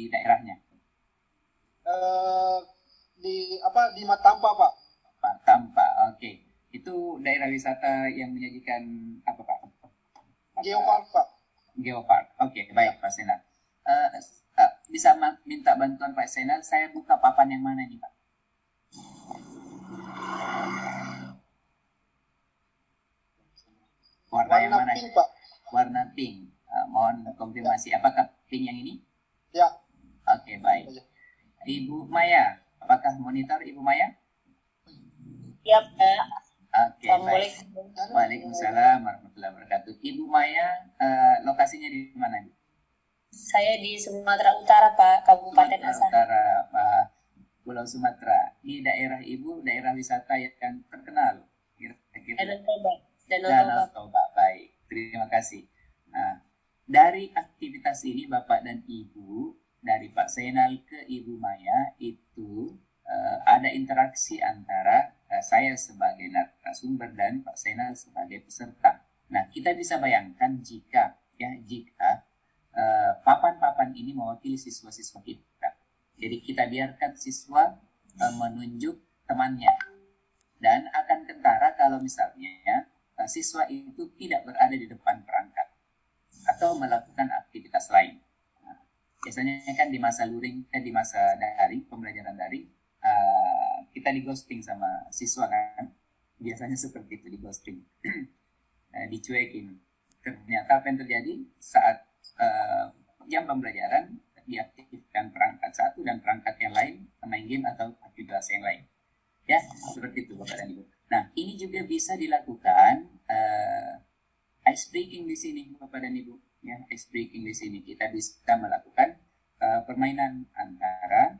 Speaker 2: daerahnya.
Speaker 4: Di Matampa Pak.
Speaker 2: Matampa, oke. Itu daerah wisata yang menyajikan apa Pak?
Speaker 4: Geopark Pak.
Speaker 2: Geopark, oke, baik Pak Zainal. Bisa minta bantuan Pak Zainal, saya buka papan yang mana nih Pak? Warna yang mana?
Speaker 4: Pink Pak.
Speaker 2: Warna pink. Mohon konfirmasi, apakah pink yang ini?
Speaker 4: Ya.
Speaker 2: Oke, baik. Ibu Maya, apakah monitor Ibu Maya?
Speaker 3: Ya, Pak.
Speaker 2: Oke, baik. Waalaikumsalam warahmatullahi wabarakatuh. Ibu Maya, lokasinya di mana?
Speaker 3: Saya di Sumatera Utara, Pak, Kabupaten
Speaker 2: Sumatera
Speaker 3: Asahan.
Speaker 2: Utara, Pulau Sumatera. Di daerah Ibu, daerah wisata yang terkenal. Kira-kira.
Speaker 3: Danau Toba.
Speaker 2: Danau Toba. Baik, terima kasih. Nah, dari aktivitas ini Bapak dan Ibu, dari Pak Zainal ke Ibu Maya, itu ada interaksi antara saya sebagai narasumber dan Pak Zainal sebagai peserta. Nah, kita bisa bayangkan jika papan-papan ini mewakili siswa-siswa kita. Jadi kita biarkan siswa menunjuk temannya. Dan akan kentara kalau misalnya siswa itu tidak berada di depan perangkat atau melakukan aktivitas lain. Nah, biasanya kan di masa luring, di masa daring, pembelajaran daring, kita di ghosting sama siswa kan. Biasanya seperti itu, di ghosting. Dicuekin. Ternyata apa yang terjadi saat jam pembelajaran diaktifkan perangkat satu dan perangkat yang lain main game atau aktivitas yang lain. Ya, seperti itu Bapak dan Ibu. Nah, ini juga bisa dilakukan ice breaking di sini Bapak dan Ibu. Ya, ice breaking di sini kita bisa melakukan permainan antara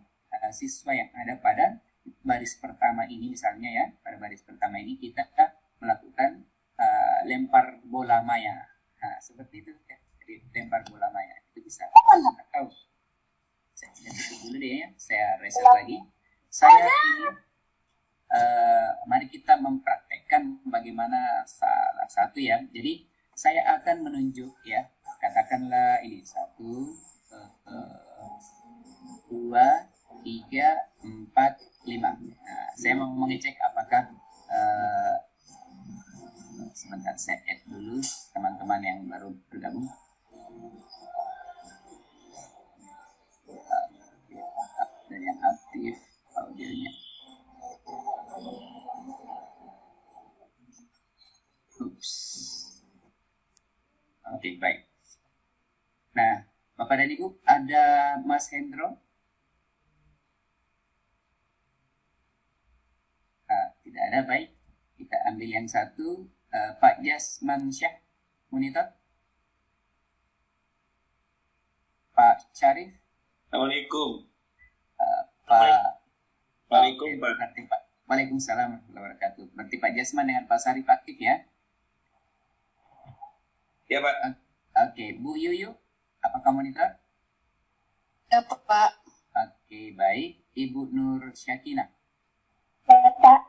Speaker 2: siswa yang ada pada baris pertama ini misalnya ya. Pada baris pertama ini kita melakukan lempar bola maya. Nah, seperti itu ya. Jadi lempar bola maya itu bisa. Atau saya tutup dulu deh ya. Saya reset lagi. Saya ingin mari kita mempraktekkan bagaimana salah satu ya. Jadi saya akan menunjuk ya. Katakanlah ini 1, 2, 3, 4, 5. Nah, saya mau mengecek apakah sebentar saya add dulu teman-teman yang baru bergabung. Dan yang aktif audionya. Oke, baik. Nah, Bapak dan Ibu, ada Mas Hendro? Tidak ada, baik. Kita ambil yang satu. Pak Jasman Syah, monitor. Pak Syarif.
Speaker 1: Assalamualaikum.
Speaker 2: Pak.
Speaker 1: Waalaikumsalam.
Speaker 2: Pak. Waalaikumsalam warahmatullahi wabarakatuh. Berarti Pak Jasman dengan Pak Syarif aktif ya?
Speaker 1: Ya Pak.
Speaker 2: Oke, Bu Yuyu, apakah monitor?
Speaker 5: Ya Pak.
Speaker 2: Oke, baik. Ibu Nur Syakina.
Speaker 3: Ya, Pak.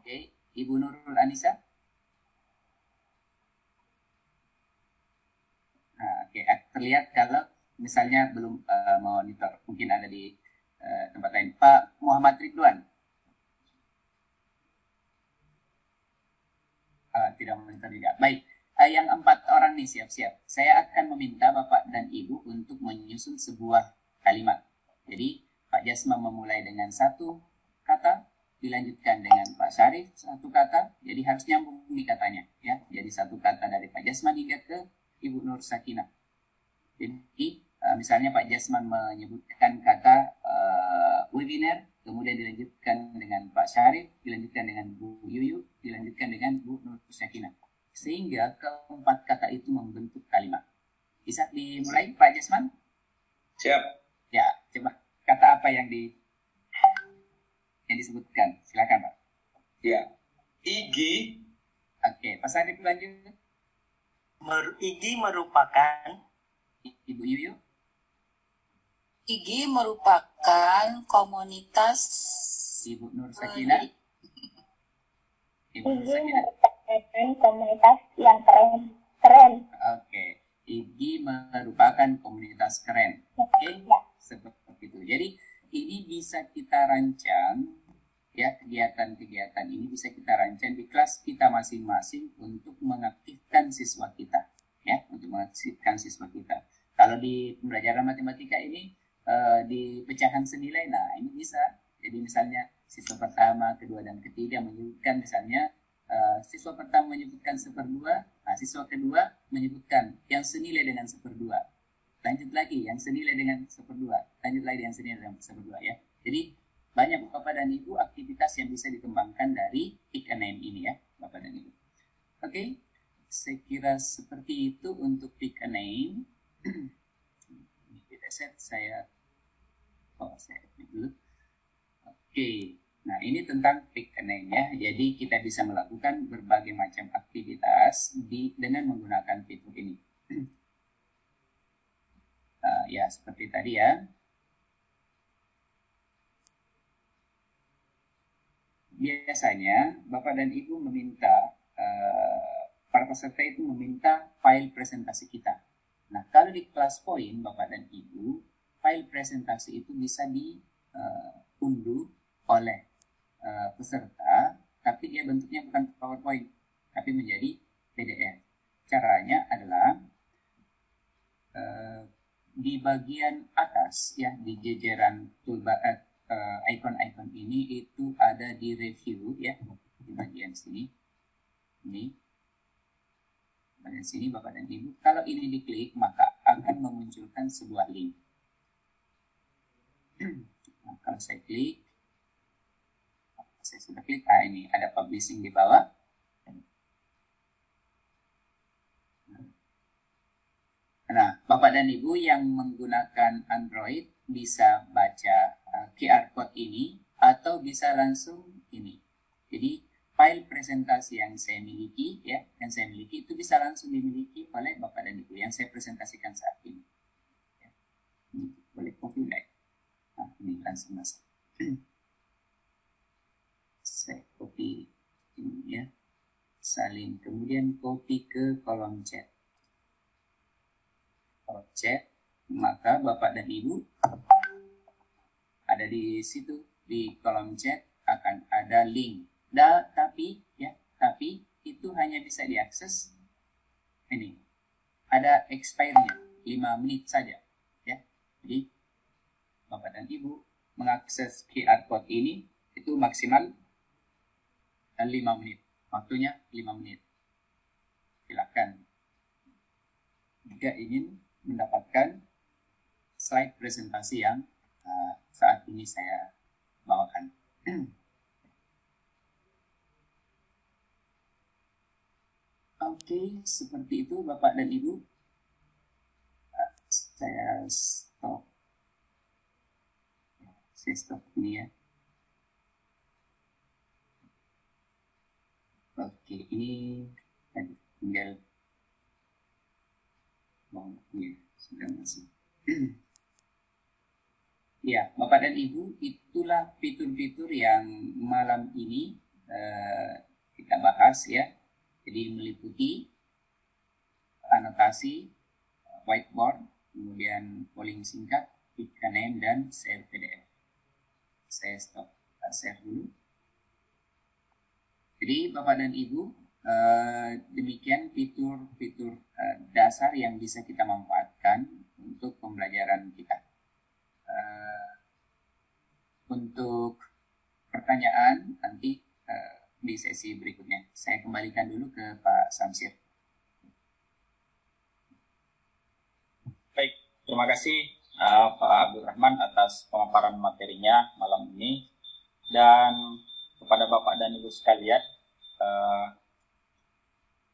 Speaker 2: Oke, Ibu Nurul Anisa. Nah, oke, terlihat kalau misalnya belum monitor, mungkin ada di tempat lain. Pak Muhammad Ridwan. Tidak monitor juga. Baik. Yang 4 orang nih siap-siap. Saya akan meminta Bapak dan Ibu untuk menyusun sebuah kalimat. Jadi Pak Jasma memulai dengan satu kata, dilanjutkan dengan Pak Syarif satu kata, jadi harus nyambung nih katanya ya. Jadi satu kata dari Pak Jasman hingga ke Ibu Nur Sakinah. Jadi misalnya Pak Jasman menyebutkan kata webinar, kemudian dilanjutkan dengan Pak Syarif, dilanjutkan dengan Bu Yuyu, dilanjutkan dengan Bu Nur Sakinah, sehingga keempat kata itu membentuk kalimat. Bisa dimulai Pak Jasman?
Speaker 1: Siap.
Speaker 2: Ya, coba kata apa yang disebutkan? Silakan Pak.
Speaker 1: Ya. Igi.
Speaker 2: Oke, Pak Syarif lanjut.
Speaker 6: Igi merupakan
Speaker 2: Ibu Yuyu.
Speaker 5: IGI merupakan komunitas
Speaker 2: Ibu Nur Sakinah. Ibu Nur
Speaker 3: Ini
Speaker 2: Sakinah.
Speaker 3: merupakan komunitas yang keren.
Speaker 2: Oke, IGI merupakan komunitas keren. Oke, seperti itu. Jadi ini bisa kita rancang ya, kegiatan-kegiatan ini bisa kita rancang di kelas kita masing-masing untuk mengaktifkan siswa kita ya, untuk mengaktifkan siswa kita. Kalau di pembelajaran matematika ini di pecahan senilai, nah ini bisa. Jadi misalnya siswa pertama, kedua, dan ketiga menyebutkan misalnya siswa pertama menyebutkan 1/2, nah siswa kedua menyebutkan yang senilai dengan 1/2. Lanjut lagi yang senilai dengan 1/2, lanjut lagi yang senilai dengan 1/2 ya. Jadi banyak Bapak dan Ibu aktivitas yang bisa dikembangkan dari Pick a Name ini ya, Bapak dan Ibu. Oke, saya kira seperti itu untuk Pick a Name. Ini kita set, saya dulu. Oke, nah ini tentang Pick a Name ya. Jadi kita bisa melakukan berbagai macam aktivitas dengan menggunakan fitur ini. Ya seperti tadi ya. Biasanya Bapak dan Ibu meminta para peserta itu meminta file presentasi kita. Nah, kalau di kelas poin Bapak dan Ibu, file presentasi itu bisa diunduh oleh peserta, tapi dia bentuknya bukan PowerPoint, tapi menjadi PDF. Caranya adalah di bagian atas ya, di jajaran toolbar icon-icon ini itu ada di review ya, di bagian sini. Ini bagian sini Bapak dan Ibu. Kalau ini diklik maka akan memunculkan sebuah link. Nah, kalau saya klik, saya sudah klik, ini ada publishing di bawah. Nah, Bapak dan Ibu yang menggunakan Android bisa baca QR code ini atau bisa langsung ini. Jadi file presentasi yang saya miliki ya, itu bisa langsung dimiliki oleh Bapak dan Ibu yang saya presentasikan saat ini. Ya. Ini boleh copy like. Nah, ini langsung masuk. Saya copy ini ya, salin, kemudian copy ke kolom chat. Kolom chat, maka Bapak dan Ibu ada di situ, di kolom chat akan ada link. Tapi itu hanya bisa diakses ini. Ada expire-nya 5 menit saja ya. Jadi Bapak dan Ibu mengakses QR code ini itu maksimal 5 menit. Waktunya 5 menit. Silakan jika ingin mendapatkan slide presentasi yang saat ini saya bawakan. Oke, seperti itu Bapak dan Ibu. Saya stop. Saya stop ini ya. Oke, ini tinggal sudah masuk. Ya, Bapak dan Ibu, itulah fitur-fitur yang malam ini kita bahas ya. Jadi meliputi anotasi, whiteboard, kemudian polling singkat, pick a name, dan share PDF. Saya stop share dulu. Jadi Bapak dan Ibu, demikian fitur-fitur dasar yang bisa kita manfaatkan untuk pembelajaran kita. Untuk pertanyaan pertanyaan nanti di sesi berikutnya. Saya kembalikan dulu ke Pak Samsir.
Speaker 1: Baik, terima kasih Pak Abdul Rahman atas pemaparan materinya malam ini. Dan kepada Bapak dan Ibu sekalian,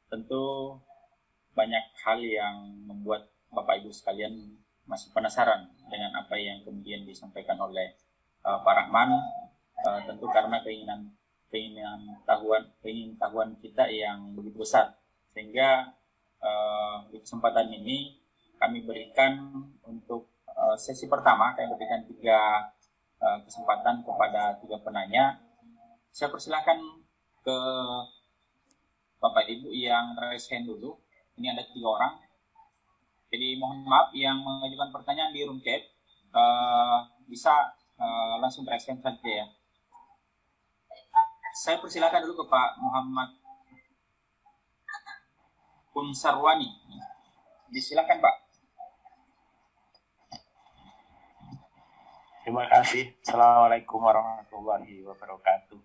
Speaker 1: tentu banyak hal yang membuat Bapak Ibu sekalian masih penasaran dengan apa yang kemudian disampaikan oleh Pak Rahman. Tentu karena keinginan tahuan kita yang begitu besar, sehingga di kesempatan ini kami berikan untuk sesi pertama, kami berikan 3 kesempatan kepada 3 penanya. Saya persilahkan ke Bapak Ibu yang raise hand dulu. Ini ada 3 orang. Jadi mohon maaf yang mengajukan pertanyaan di room chat bisa langsung raise hand saja ya. Saya persilahkan dulu ke Pak Muhammad Punsarwani. Disilakan Pak.
Speaker 7: Terima kasih. Assalamualaikum warahmatullahi wabarakatuh.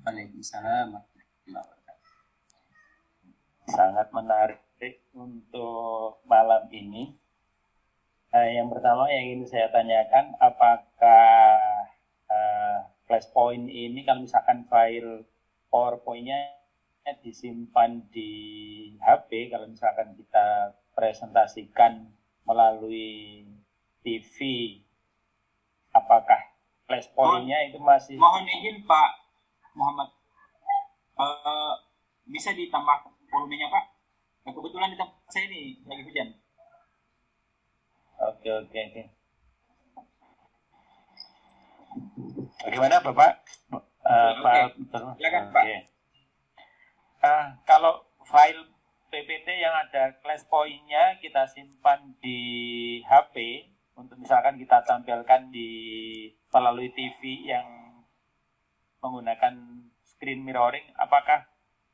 Speaker 2: Waalaikumsalam warahmatullahi wabarakatuh.
Speaker 7: Sangat menarik untuk malam ini. Yang pertama yang ingin saya tanyakan, apakah Flashpoint ini kalau misalkan file PowerPoint-nya disimpan di HP, kalau misalkan kita presentasikan melalui TV, apakah Flashpoint-nya itu masih...
Speaker 1: Mohon izin Pak Muhammad, bisa ditambah volumenya Pak? Kebetulan di tempat saya ini lagi hujan.
Speaker 7: Oke. Bagaimana Bapak? Pak,
Speaker 1: silakan Pak.
Speaker 7: Kalau file PPT yang ada Flashpoint-nya kita simpan di HP, untuk misalkan kita tampilkan melalui TV yang menggunakan screen mirroring, apakah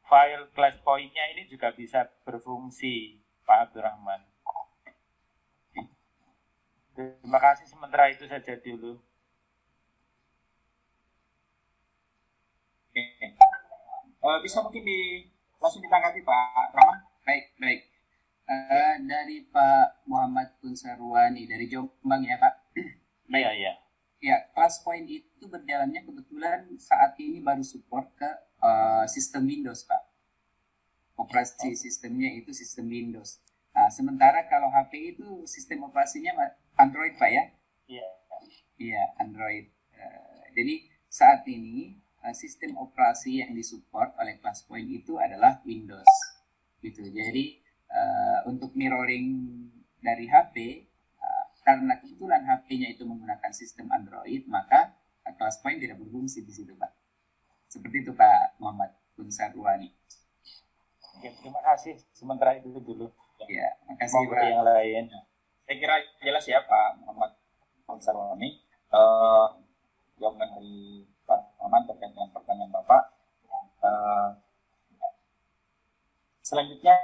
Speaker 7: file Flashpoint-nya ini juga bisa berfungsi, Pak Abdurrahman? Terima kasih, sementara itu saja dulu.
Speaker 1: Bisa mungkin langsung ditanggapi Pak Rahman?
Speaker 2: Baik. Dari Pak Muhammad Punsarwani dari Jombang ya Pak.
Speaker 7: Iya.
Speaker 2: Ya, Flashpoint itu berjalannya kebetulan saat ini baru support ke sistem Windows Pak. Operasi sistemnya itu sistem Windows. Nah, sementara kalau HP itu sistem operasinya Android Pak ya? Iya, Android. Jadi saat ini sistem operasi yang disupport oleh Flashpoint itu adalah Windows. Gitu. Jadi untuk mirroring dari HP, karena kebetulan HP-nya itu menggunakan sistem Android, maka Flashpoint tidak berfungsi di situ, Pak. Seperti itu, Pak Muhammad Punsarwani.
Speaker 7: Oke, terima kasih. Sementara itu dulu.
Speaker 2: Ya, makasih Pak.
Speaker 7: Yang lain.
Speaker 1: Saya kira jelas ya Pak Muhammad Punsarwani. Jawaban dari Pak Muhammad terkait dengan pertanyaan Bapak. Selanjutnya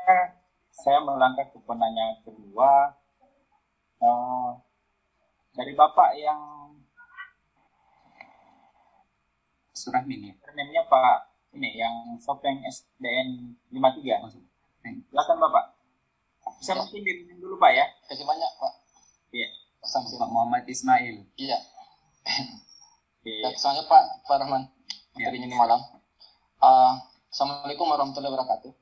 Speaker 1: saya melangkah ke penanya kedua dari Bapak yang
Speaker 2: Surahmin ya.
Speaker 1: Namanya Pak ini yang Sopeng SDN 53. Silakan Bapak. Bisa mungkin diri dulu Pak ya.
Speaker 8: Kasih banyak Pak.
Speaker 1: Iya.
Speaker 2: Pak Muhammad Ismail.
Speaker 8: Iya.
Speaker 1: Iya.
Speaker 8: Soalnya Pak Rahman, materinya ini malam. Assalamualaikum warahmatullahi wabarakatuh.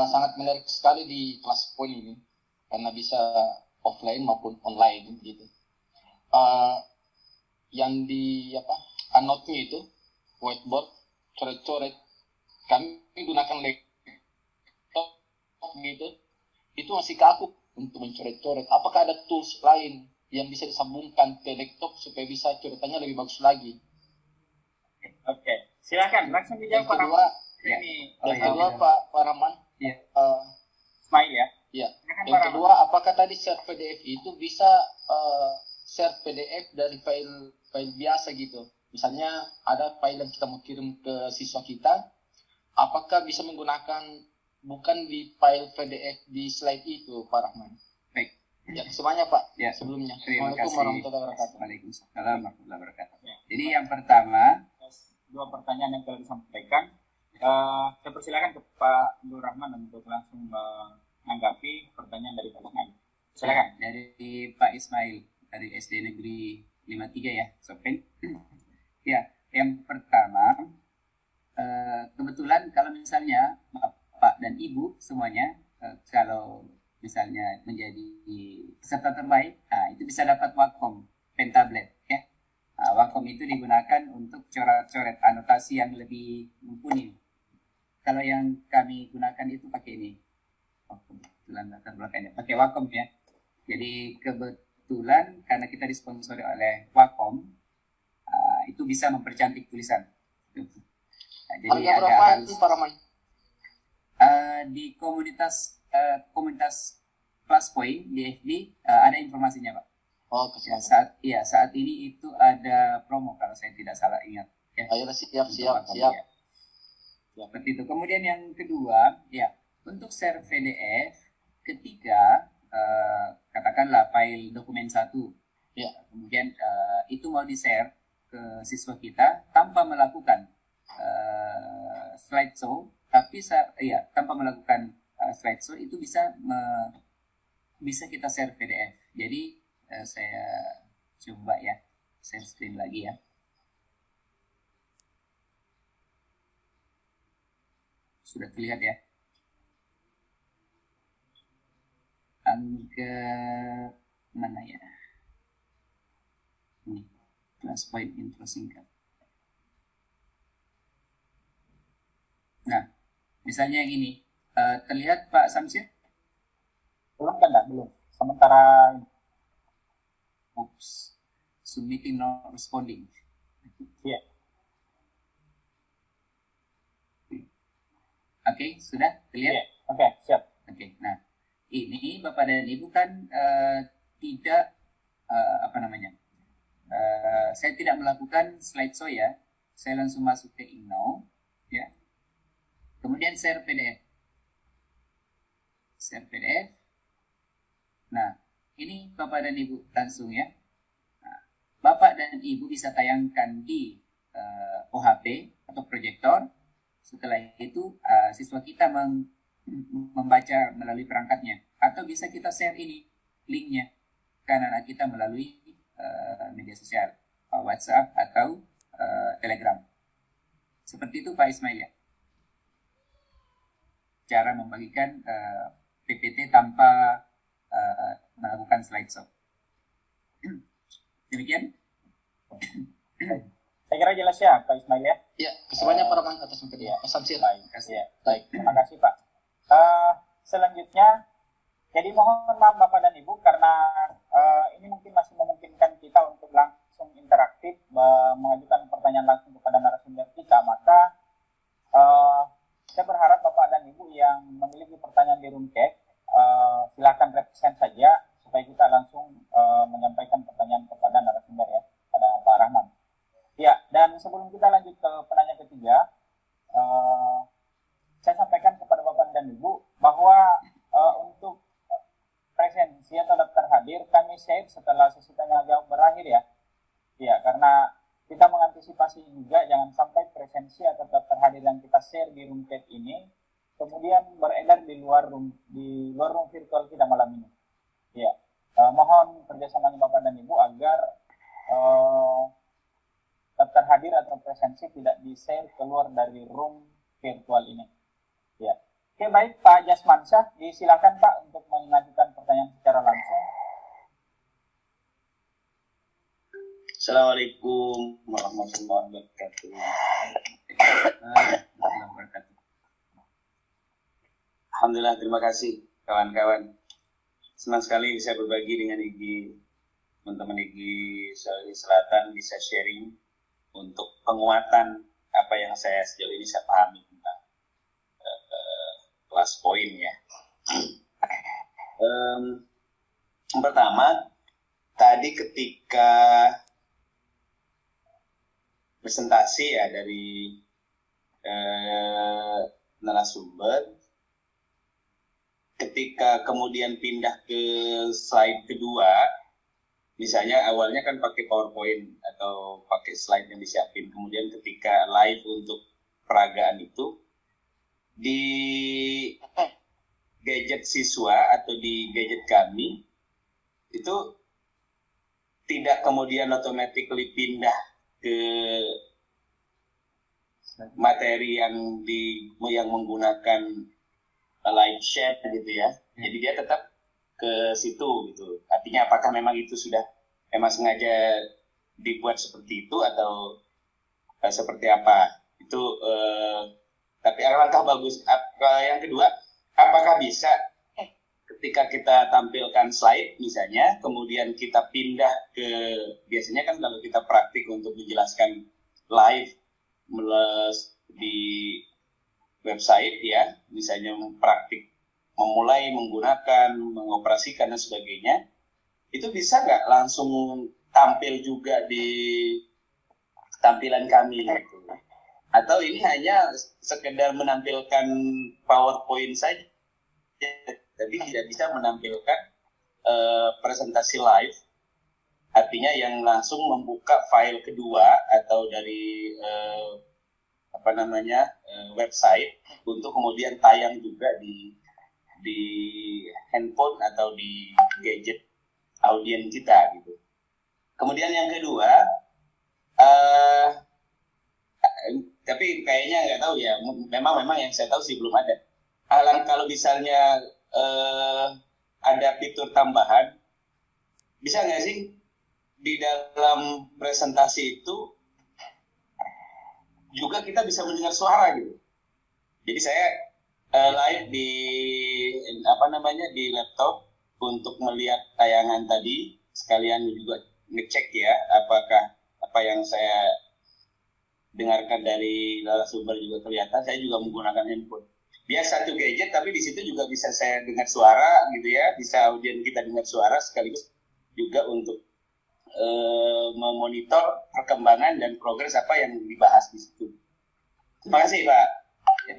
Speaker 8: Sangat menarik sekali di Flashpoint ini karena bisa offline maupun online gitu. Yang di anotnya itu whiteboard, coret-coret. Kami gunakan laptop gitu. Itu masih kaku untuk mencoret-coret. Apakah ada tools lain yang bisa disambungkan ke laptop supaya bisa coretannya lebih bagus lagi?
Speaker 1: Oke, silakan langsung dijawab Pak
Speaker 8: Rahman.
Speaker 1: Yang
Speaker 8: kedua Pak Rahman.
Speaker 2: Iya.
Speaker 1: Ismail ya.
Speaker 8: Iya. Yang kedua, apakah tadi share PDF itu bisa share PDF dari file biasa gitu? Misalnya ada file yang kita mau kirim ke siswa kita, apakah bisa menggunakan bukan di file PDF di slide itu, Pak Rahman?
Speaker 2: Baik.
Speaker 8: Ya, semuanya Pak.
Speaker 2: Ya,
Speaker 8: Sebelumnya.
Speaker 2: terima
Speaker 8: Assalamualaikum
Speaker 2: kasih.
Speaker 8: warahmatullahi wabarakatuh.
Speaker 2: Waalaikumsalam warahmatullahi wabarakatuh.
Speaker 1: Ya.
Speaker 2: Jadi yang pertama,
Speaker 1: Dua pertanyaan yang telah disampaikan. Saya persilakan ke Pak Nur Rahman untuk langsung menanggapi pertanyaan dari Pak Ismail. Silakan.
Speaker 2: dari Pak Ismail dari SD Negeri 53 ya, Sopeng. Ya, yang pertama, kebetulan kalau misalnya Bapak dan Ibu semuanya, kalau misalnya menjadi peserta terbaik, itu bisa dapat Wacom pen tablet ya. Wacom itu digunakan untuk coret-coret anotasi yang lebih mumpuni. Kalau yang kami gunakan itu pakai ini. Kebetulan latar belakangnya pakai Wacom ya. Jadi kebetulan karena kita disponsori oleh Wacom, itu bisa mempercantik tulisan. Jadi
Speaker 8: Harga berapa itu Pak Rahman?
Speaker 2: Di komunitas Plus Point di FB ada informasinya Pak.
Speaker 8: Oh,
Speaker 2: Ya,
Speaker 8: kesempatan.
Speaker 2: saat ini itu ada promo kalau saya tidak salah ingat. Ya.
Speaker 8: Ayolah siap.
Speaker 2: Ya. Seperti itu. Kemudian yang kedua, ya untuk share PDF ketika katakanlah file dokumen 1,
Speaker 8: Ya.
Speaker 2: kemudian itu mau di-share ke siswa kita tanpa melakukan slideshow, tapi tanpa melakukan slideshow itu bisa kita share PDF. Jadi saya coba ya, share screen lagi ya. Sudah terlihat ya. Angka mana ya? Ini, Plus Point intro singkat. Nah, misalnya yang ini, terlihat Pak Samsir?
Speaker 1: Belum kan, belum. Sementara
Speaker 2: Oops, submitting not responding.
Speaker 1: ya.
Speaker 2: Oke, sudah terlihat?
Speaker 1: Ya. Oke, siap.
Speaker 2: Oke, nah ini Bapak dan Ibu kan tidak saya tidak melakukan slideshow ya, saya langsung masuk ke Ino ya, kemudian share PDF. Nah, ini Bapak dan Ibu langsung ya. Nah, Bapak dan Ibu bisa tayangkan di OHP atau proyektor. Setelah itu siswa kita membaca melalui perangkatnya. Atau bisa kita share ini linknya ke anak-anak kita melalui media sosial, WhatsApp atau Telegram. Seperti itu Pak Ismail ya. Cara membagikan PPT tanpa melakukan slideshow. Demikian.
Speaker 1: Saya kira jelas ya Pak Ismail ya.
Speaker 8: Ya, kesemuanya Pak Rahman atas materi. Pak Samsir.
Speaker 1: Baik,
Speaker 2: Kasih.
Speaker 1: baik. Terima kasih Pak. Selanjutnya, jadi mohon maaf Bapak dan Ibu karena ini mungkin masih memungkinkan kita untuk langsung interaktif mengajukan pertanyaan langsung kepada narasumber kita. Maka saya berharap Bapak dan Ibu yang memiliki pertanyaan di room chat, silakan represent saja supaya kita langsung menyampaikan pertanyaan kepada narasumber ya, pada Pak Rahman. Ya, dan sebelum kita lanjut ke penanya ketiga, saya sampaikan kepada Bapak dan Ibu bahwa untuk presensi atau daftar hadir kami share setelah sesi tanya jawab berakhir ya. Ya, karena kita mengantisipasi juga jangan sampai presensi atau daftar hadir yang kita share di room chat ini kemudian beredar di luar room virtual kita malam ini. Ya, mohon kerjasamanya Bapak dan Ibu agar daftar hadir atau presensi tidak di-share keluar dari room virtual ini. Ya. Oke, baik Pak Jasmansyah, disilakan Pak untuk mengajukan pertanyaan secara langsung.
Speaker 9: Assalamualaikum warahmatullahi wabarakatuh. Alhamdulillah, terima kasih kawan-kawan. Senang sekali bisa berbagi dengan teman-teman IGI Sulawesi Selatan, bisa sharing untuk penguatan apa yang sejauh ini saya pahami tentang Plus Point ya. Yang pertama, tadi ketika presentasi ya dari narasumber, ketika kemudian pindah ke slide kedua, misalnya awalnya kan pakai PowerPoint atau pakai slide yang disiapin, kemudian ketika live untuk peragaan itu di gadget siswa atau di gadget kami itu tidak kemudian automatically pindah ke materi yang menggunakan live chat gitu ya. Jadi dia tetap ke situ gitu. Artinya apakah memang itu sudah memang sengaja dibuat seperti itu atau seperti apa? Itu tapi alangkah bagus. Yang kedua, apakah bisa ketika kita tampilkan slide misalnya, kemudian kita pindah ke, biasanya kan kalau kita praktik untuk menjelaskan live di website ya, misalnya praktik memulai menggunakan, mengoperasikan dan sebagainya, itu bisa nggak langsung tampil juga di tampilan kami gitu? Atau ini hanya sekedar menampilkan PowerPoint saja, tapi tidak bisa menampilkan presentasi live, artinya yang langsung membuka file kedua atau dari website untuk kemudian tayang juga di handphone atau di gadget audien kita gitu. Kemudian yang kedua, tapi kayaknya nggak tahu ya, memang yang saya tahu sih belum ada. Kalau misalnya ada fitur tambahan, bisa nggak sih di dalam presentasi itu juga kita bisa mendengar suara gitu. Jadi saya live di di laptop untuk melihat tayangan tadi, sekalian juga ngecek ya apakah apa yang saya dengarkan dari narasumber juga kelihatan. Saya juga menggunakan handphone. Dia satu gadget, tapi di situ juga bisa saya dengar suara gitu ya, bisa audien kita dengar suara, sekaligus juga untuk memonitor perkembangan dan progres apa yang dibahas di situ. Terima kasih Pak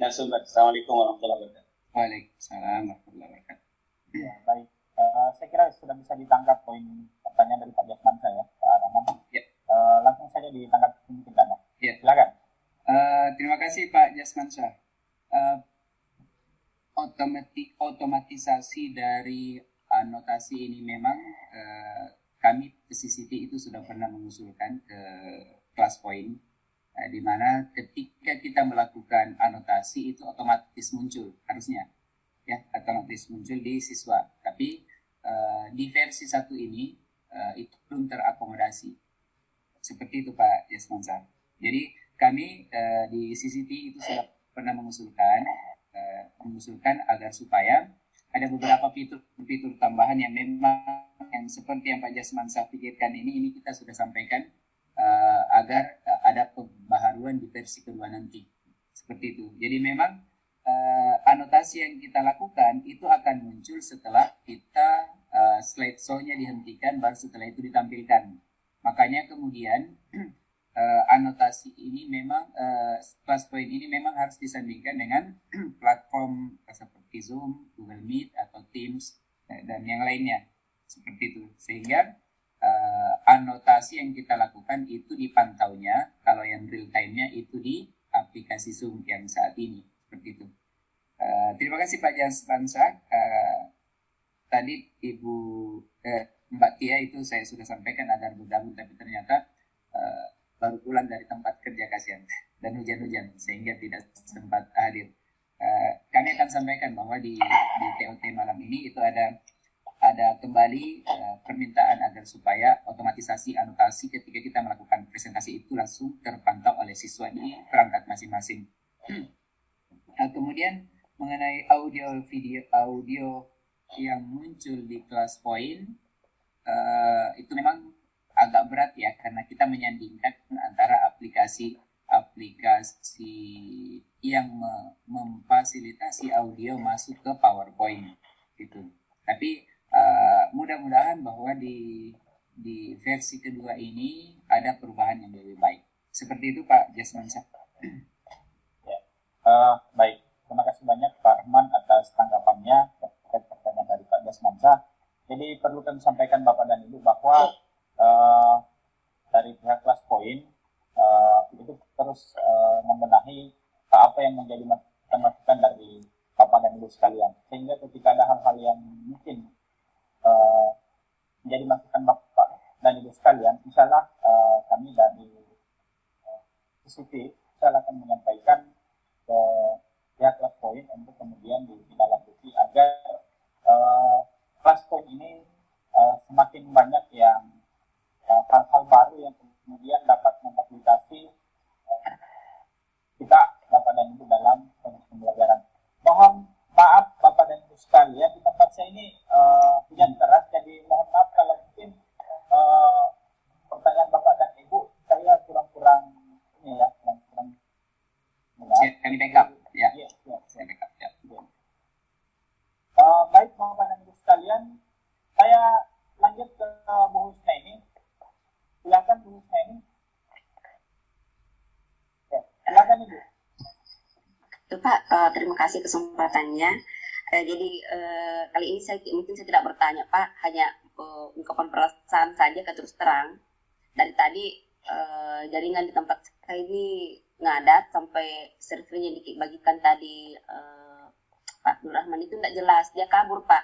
Speaker 9: narasumber. Assalamualaikum warahmatullahi wabarakatuh.
Speaker 2: Waalaikumsalam warahmatullahi wabarakatuh.
Speaker 7: Ya, baik. Saya kira sudah bisa ditangkap poin pertanyaan dari Pak Jasman saya, Pak Rahman.
Speaker 2: Ya.
Speaker 7: Langsung saja ditangkap mungkin Anda.
Speaker 2: Ya.
Speaker 7: Silakan.
Speaker 2: Terima kasih Pak Jasmansyah. Otomatisasi dari anotasi ini memang kami CCT itu sudah pernah mengusulkan ke ClassPoint, di mana ketika kita melakukan anotasi itu otomatis muncul, harusnya ya otomatis muncul di siswa. Tapi di versi 1 ini itu belum terakomodasi seperti itu Pak Jasmansyah. Jadi kami di CCT itu sudah pernah mengusulkan agar supaya ada beberapa fitur tambahan yang memang yang seperti yang Pak Jasmansyah pikirkan ini kita sudah sampaikan agar ada pembaharuan di versi kedua nanti, seperti itu. Jadi memang anotasi yang kita lakukan itu akan muncul setelah kita slideshow-nya dihentikan, baru setelah itu ditampilkan. Makanya kemudian anotasi ini memang ClassPoint ini memang harus disandingkan dengan platform seperti Zoom, Google Meet atau Teams dan yang lainnya seperti itu, sehingga anotasi yang kita lakukan itu dipantaunya kalau yang real time-nya itu di aplikasi Zoom yang saat ini seperti itu. Terima kasih Pak Jasmansyah. Tadi Mbak Tia itu saya sudah sampaikan agar bergabung, tapi ternyata baru pulang dari tempat kerja, kasihan, dan hujan-hujan sehingga tidak sempat hadir. Kami akan sampaikan bahwa di TOT malam ini itu ada kembali permintaan agar supaya otomatisasi anotasi ketika kita melakukan presentasi itu langsung terpantau oleh siswa di perangkat masing-masing. Kemudian mengenai audio yang muncul di ClassPoint, itu memang agak berat ya, karena kita menyandingkan antara aplikasi yang memfasilitasi audio masuk ke PowerPoint gitu. Tapi mudah-mudahan bahwa di versi kedua ini ada perubahan yang lebih baik. Seperti itu Pak Jasmansyah.
Speaker 7: Ya. Baik, terima kasih banyak Pak Rahman atas tanggapannya terkait
Speaker 1: perlu kami sampaikan Bapak dan Ibu bahwa dari pihak Kelas Point itu terus membenahi apa yang menjadi masukan dari Bapak dan Ibu sekalian, sehingga ketika ada hal-hal yang mungkin menjadi masukan Bapak dan Ibu sekalian, insya Allah kami dari CCP insya Allah akan menyampaikan ke pihak Kelas Point untuk kemudian ditindaklanjuti agar Kelas Point ini semakin banyak yang hal-hal baru yang kemudian dapat memfasilitasi kita Bapak dan Ibu dalam proses pembelajaran. Mohon maaf Bapak dan Ibu sekalian, di tempat saya ini hujan keras, jadi mohon maaf kalau mungkin pertanyaan Bapak dan Ibu saya kurang ini ya, kurang
Speaker 2: kami backup ya. Saya backup ya.
Speaker 1: Baik Bapak dan Ibu sekalian, saya lanjut ke Bu Husnaini. Silakan Bu Husnaini. Ya, silakan Ibu.
Speaker 10: Pak, terima kasih kesempatannya. Jadi kali ini mungkin saya tidak bertanya Pak, hanya ungkapan perasaan saja ke terus terang. Dari tadi jaringan di tempat saya ini ngadat sampai servernya dibagikan tadi Pak Nur Rahman itu tidak jelas, dia kabur Pak.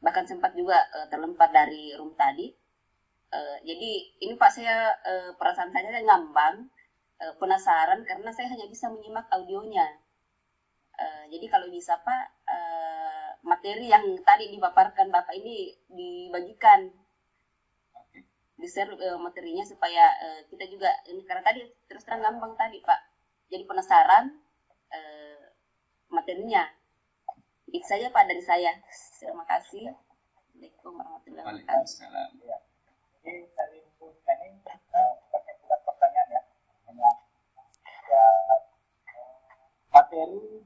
Speaker 10: Bahkan sempat juga terlempar dari room tadi. Jadi ini Pak saya perasaan saya ngambang, penasaran karena saya hanya bisa menyimak audionya. Jadi kalau bisa Pak, materi yang tadi dipaparkan Bapak ini dibagikan, di-share materinya supaya kita juga ini, karena tadi terus terang ngambang tadi Pak. Jadi penasaran materinya. Itu saja Pak dari saya. Terima kasih. Assalamualaikum warahmatullahi wabarakatuh.
Speaker 2: Waalaikumsalam.
Speaker 1: Jadi dari Bu Husnaini bukan pertanyaan ya, hanya ya materi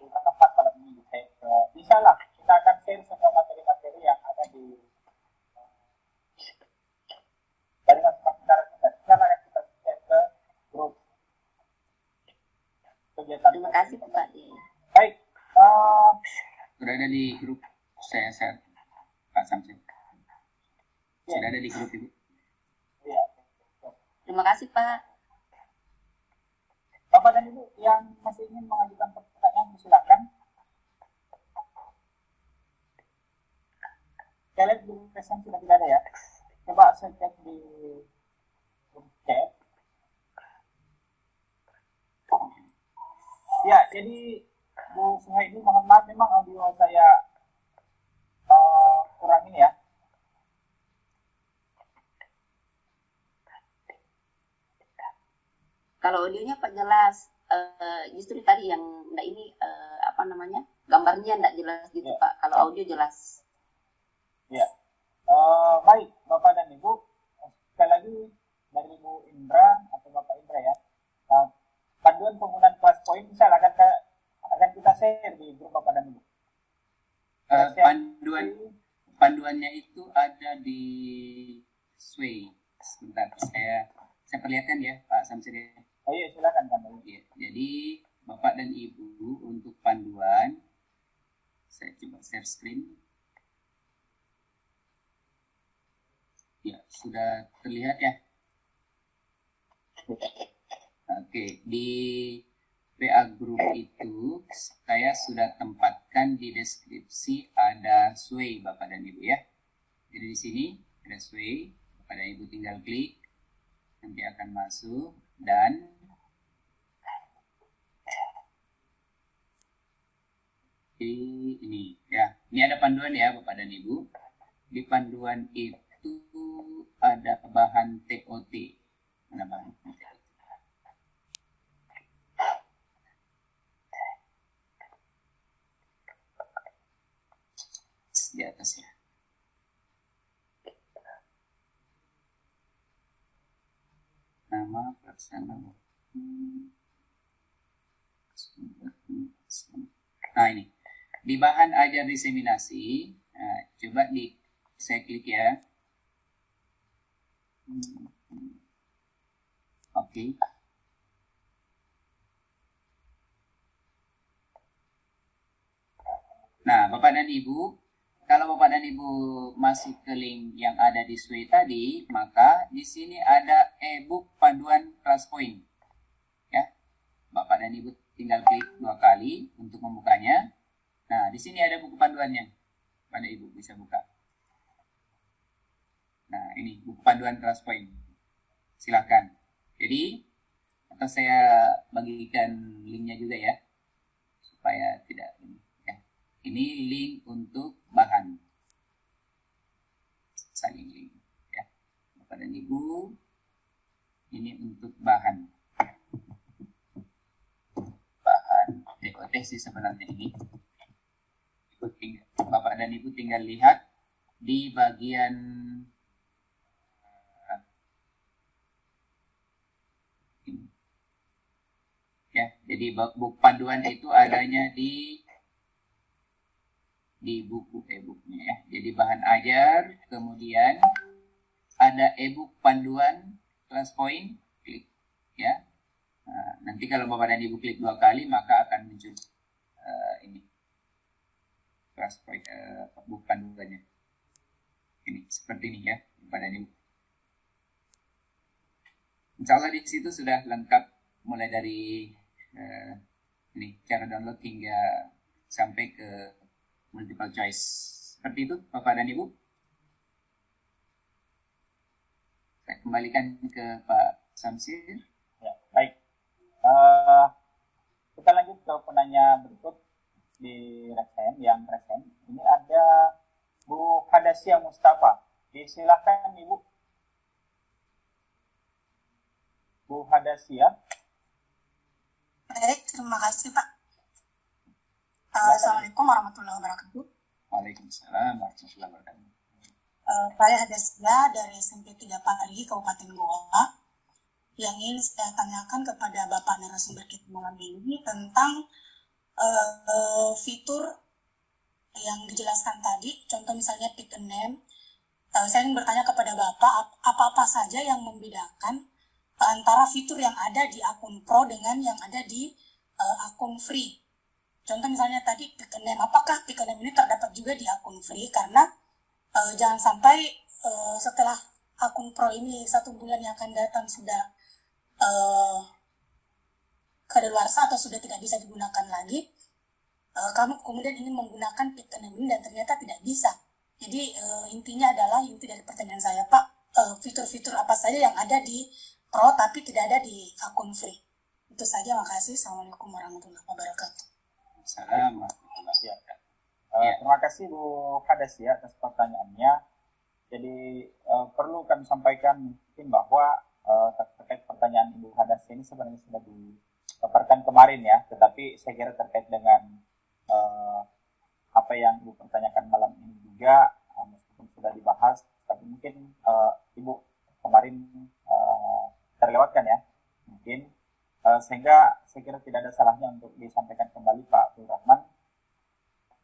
Speaker 1: tempat malam ini. Insya Allah kita akan share semua materi-materi yang ada di dari masing-masing narasumber. Insya Allah kita share ke grup kegiatan.
Speaker 10: Terima kasih Pak.
Speaker 1: Baik.
Speaker 2: Sudah ada di grup saya Pak Samsul. Sudah ada di grup Ibu.
Speaker 1: Ya.
Speaker 10: Terima kasih Pak.
Speaker 1: Bapak dan Ibu yang masih ingin mengajukan pertanyaan, silakan. Saya lihat di pesan sudah tidak ada ya. Coba saya cek di chat. Ya, jadi Bu Suhaini, mohon maaf memang audio saya kurang ini ya.
Speaker 10: Kalau audionya Pak jelas, justru tadi yang enggak ini apa namanya, gambarnya enggak jelas gitu
Speaker 1: Ya.
Speaker 10: Pak. Kalau audio jelas.
Speaker 1: Ya, baik Bapak dan Ibu, sekali lagi dari Bu Indra atau Bapak Indra ya, panduan penggunaan Kelas Point misalnya akan kita share di grup Bapak dan Ibu.
Speaker 2: Panduannya itu ada di Sway. Sebentar, saya perlihatkan ya Pak Samsul.
Speaker 1: Oh iya, silakan Pak.
Speaker 2: Ya, jadi Bapak dan Ibu untuk panduan, saya coba share screen. Ya, sudah terlihat ya. Oke, di PA Group itu saya sudah tempatkan di deskripsi ada Sway Bapak dan Ibu ya. Jadi di sini ada Sway, Bapak dan Ibu tinggal klik, nanti akan masuk dan ini ya. Ini ada panduan ya Bapak dan Ibu. Di panduan itu ada bahan TOT. Mana bahan TOT? Di atas ya. Nama pelaksana. Nah ini di bahan ajar diseminasi. Nah, coba saya klik ya. Oke. Nah, Bapak dan Ibu, kalau Bapak dan Ibu masuk ke link yang ada di Sway tadi, maka di sini ada e-book panduan kelas poin. Ya, Bapak dan Ibu tinggal klik 2 kali untuk membukanya. Nah, di sini ada buku panduannya. Pada Ibu bisa buka. Nah, ini buku panduan kelas poin. Silakan. Jadi, atau saya bagikan linknya juga ya, supaya tidak ini. Ya. Ini link untuk bahan. Saling link. Ya. Bapak dan Ibu, ini untuk bahan. Bahan DOT sih sebenarnya ini. Bapak dan Ibu tinggal lihat di bagian ini. Ya, jadi buku panduan itu adanya di buku e-booknya ya. Jadi bahan ajar, kemudian ada e-book panduan kelas poin, klik ya. Nah, nanti kalau Bapak dan Ibu klik 2 kali maka akan muncul ini kelas poin buku panduannya. Ini seperti ini ya, Bapak dan Ibu. Insya Allah di situ sudah lengkap mulai dari ini cara download hingga sampai ke multiple choice. Seperti itu Bapak dan Ibu. Saya kembalikan ke Pak Samsir.
Speaker 1: Ya, baik. Kita lanjut ke penanya berikut di resen. Ini ada Bu Hadasia Mustafa. Disilakan Ibu. Bu Hadasia.
Speaker 11: Baik, terima kasih Pak. Assalamualaikum warahmatullahi wabarakatuh.
Speaker 2: Waalaikumsalam warahmatullahi wabarakatuh.
Speaker 11: Saya Hadasia dari SMP 3 Pari, Kabupaten Goa. Yang ingin saya tanyakan kepada Bapak narasumber kita malam ini tentang fitur yang dijelaskan tadi. Contoh misalnya pick a name. Saya ingin bertanya kepada Bapak, apa-apa saja yang membedakan antara fitur yang ada di akun Pro dengan yang ada di akun free. Contoh misalnya tadi pick a name, apakah pick a name ini terdapat juga di akun free? Karena jangan sampai setelah akun Pro ini 1 bulan yang akan datang sudah kadaluarsa atau sudah tidak bisa digunakan lagi, kamu kemudian ingin menggunakan pick a name ini dan ternyata tidak bisa. Jadi intinya adalah, inti dari pertanyaan saya Pak, fitur-fitur apa saja yang ada di Pro tapi tidak ada di akun free. Itu saja, makasih. Assalamualaikum warahmatullahi wabarakatuh.
Speaker 2: Assalamualaikum warahmatullahi wabarakatuh.
Speaker 1: Terima kasih Bu Hadasia atas pertanyaannya. Jadi perlu kami sampaikan mungkin bahwa terkait pertanyaan Ibu Hadasia ini sebenarnya sudah dipaparkan kemarin ya, tetapi saya kira terkait dengan apa yang Ibu pertanyakan malam ini juga meskipun sudah dibahas, tapi mungkin Ibu kemarin terlewatkan ya mungkin, sehingga saya kira tidak ada salahnya untuk disampaikan kembali Pak Abdul Rahman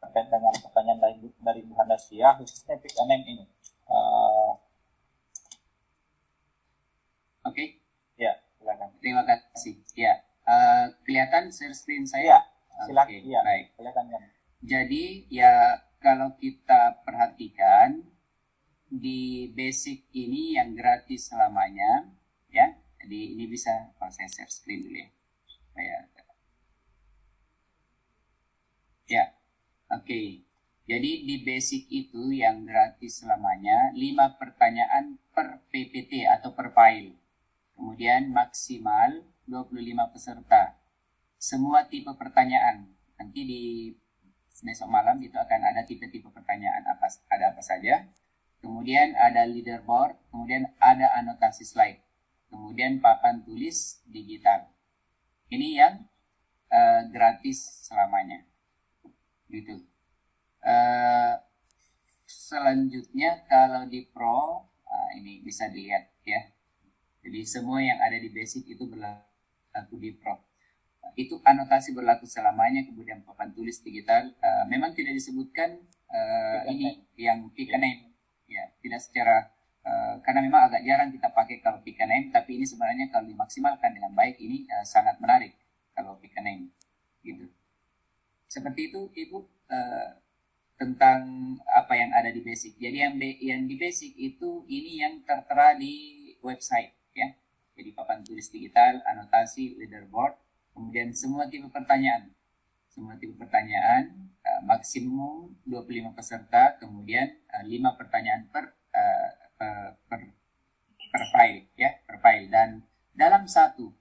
Speaker 1: terkait dengan pertanyaan dari Ibu Hadasia khususnya pick a name ini.
Speaker 2: Oke.
Speaker 1: Ya, silakan.
Speaker 2: Terima kasih. Ya, kelihatan share screen saya?
Speaker 1: Silakan.
Speaker 2: Oke,
Speaker 1: Ya,
Speaker 2: baik.
Speaker 1: silakan ya.
Speaker 2: Jadi ya kalau kita perhatikan di basic ini yang gratis selamanya, ya. Jadi ini bisa, saya share screen dulu ya. Ya, oke. Jadi di basic itu yang gratis selamanya 5 pertanyaan per PPT atau per file. Kemudian maksimal 25 peserta. Semua tipe pertanyaan. Nanti di besok malam itu akan ada tipe-tipe pertanyaan ada apa saja. Kemudian ada leaderboard, kemudian ada anotasi slide. Kemudian papan tulis digital. Ini yang gratis selamanya. Gitu. Selanjutnya kalau di Pro, ini bisa dilihat ya. Jadi semua yang ada di basic itu berlaku di Pro. Itu anotasi berlaku selamanya, kemudian papan tulis digital. Memang tidak disebutkan ini yang pick a name. Ya, tidak secara karena memang agak jarang kita pakai kalau pick a name, tapi ini sebenarnya kalau dimaksimalkan dengan baik ini sangat menarik kalau pick a name gitu. Seperti itu Ibu. tentang apa yang ada di basic. Jadi yang di basic itu ini yang tertera di website ya. Jadi papan tulis digital, anotasi, leaderboard, kemudian semua tipe pertanyaan. Semua tipe pertanyaan, maksimum 25 peserta, kemudian 5 pertanyaan per file ya, per file. Dan dalam satu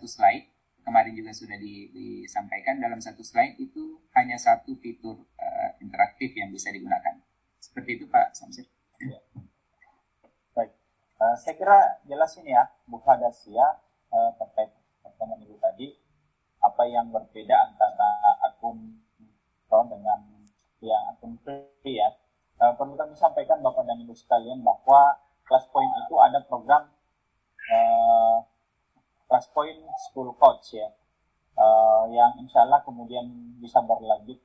Speaker 2: slide, kemarin juga sudah disampaikan, dalam satu slide itu hanya satu fitur interaktif yang bisa digunakan. Seperti itu Pak Samsir.
Speaker 1: Ya. Baik, saya kira jelas ini ya Bu Hadasia terkait pertanyaan Ibu tadi, apa yang berbeda antara akun Pro dengan yang akun free ya. Perlu kami sampaikan Bapak dan Ibu sekalian bahwa ClassPoint itu ada program ClassPoint School Coach ya, yang insya Allah kemudian bisa berlanjut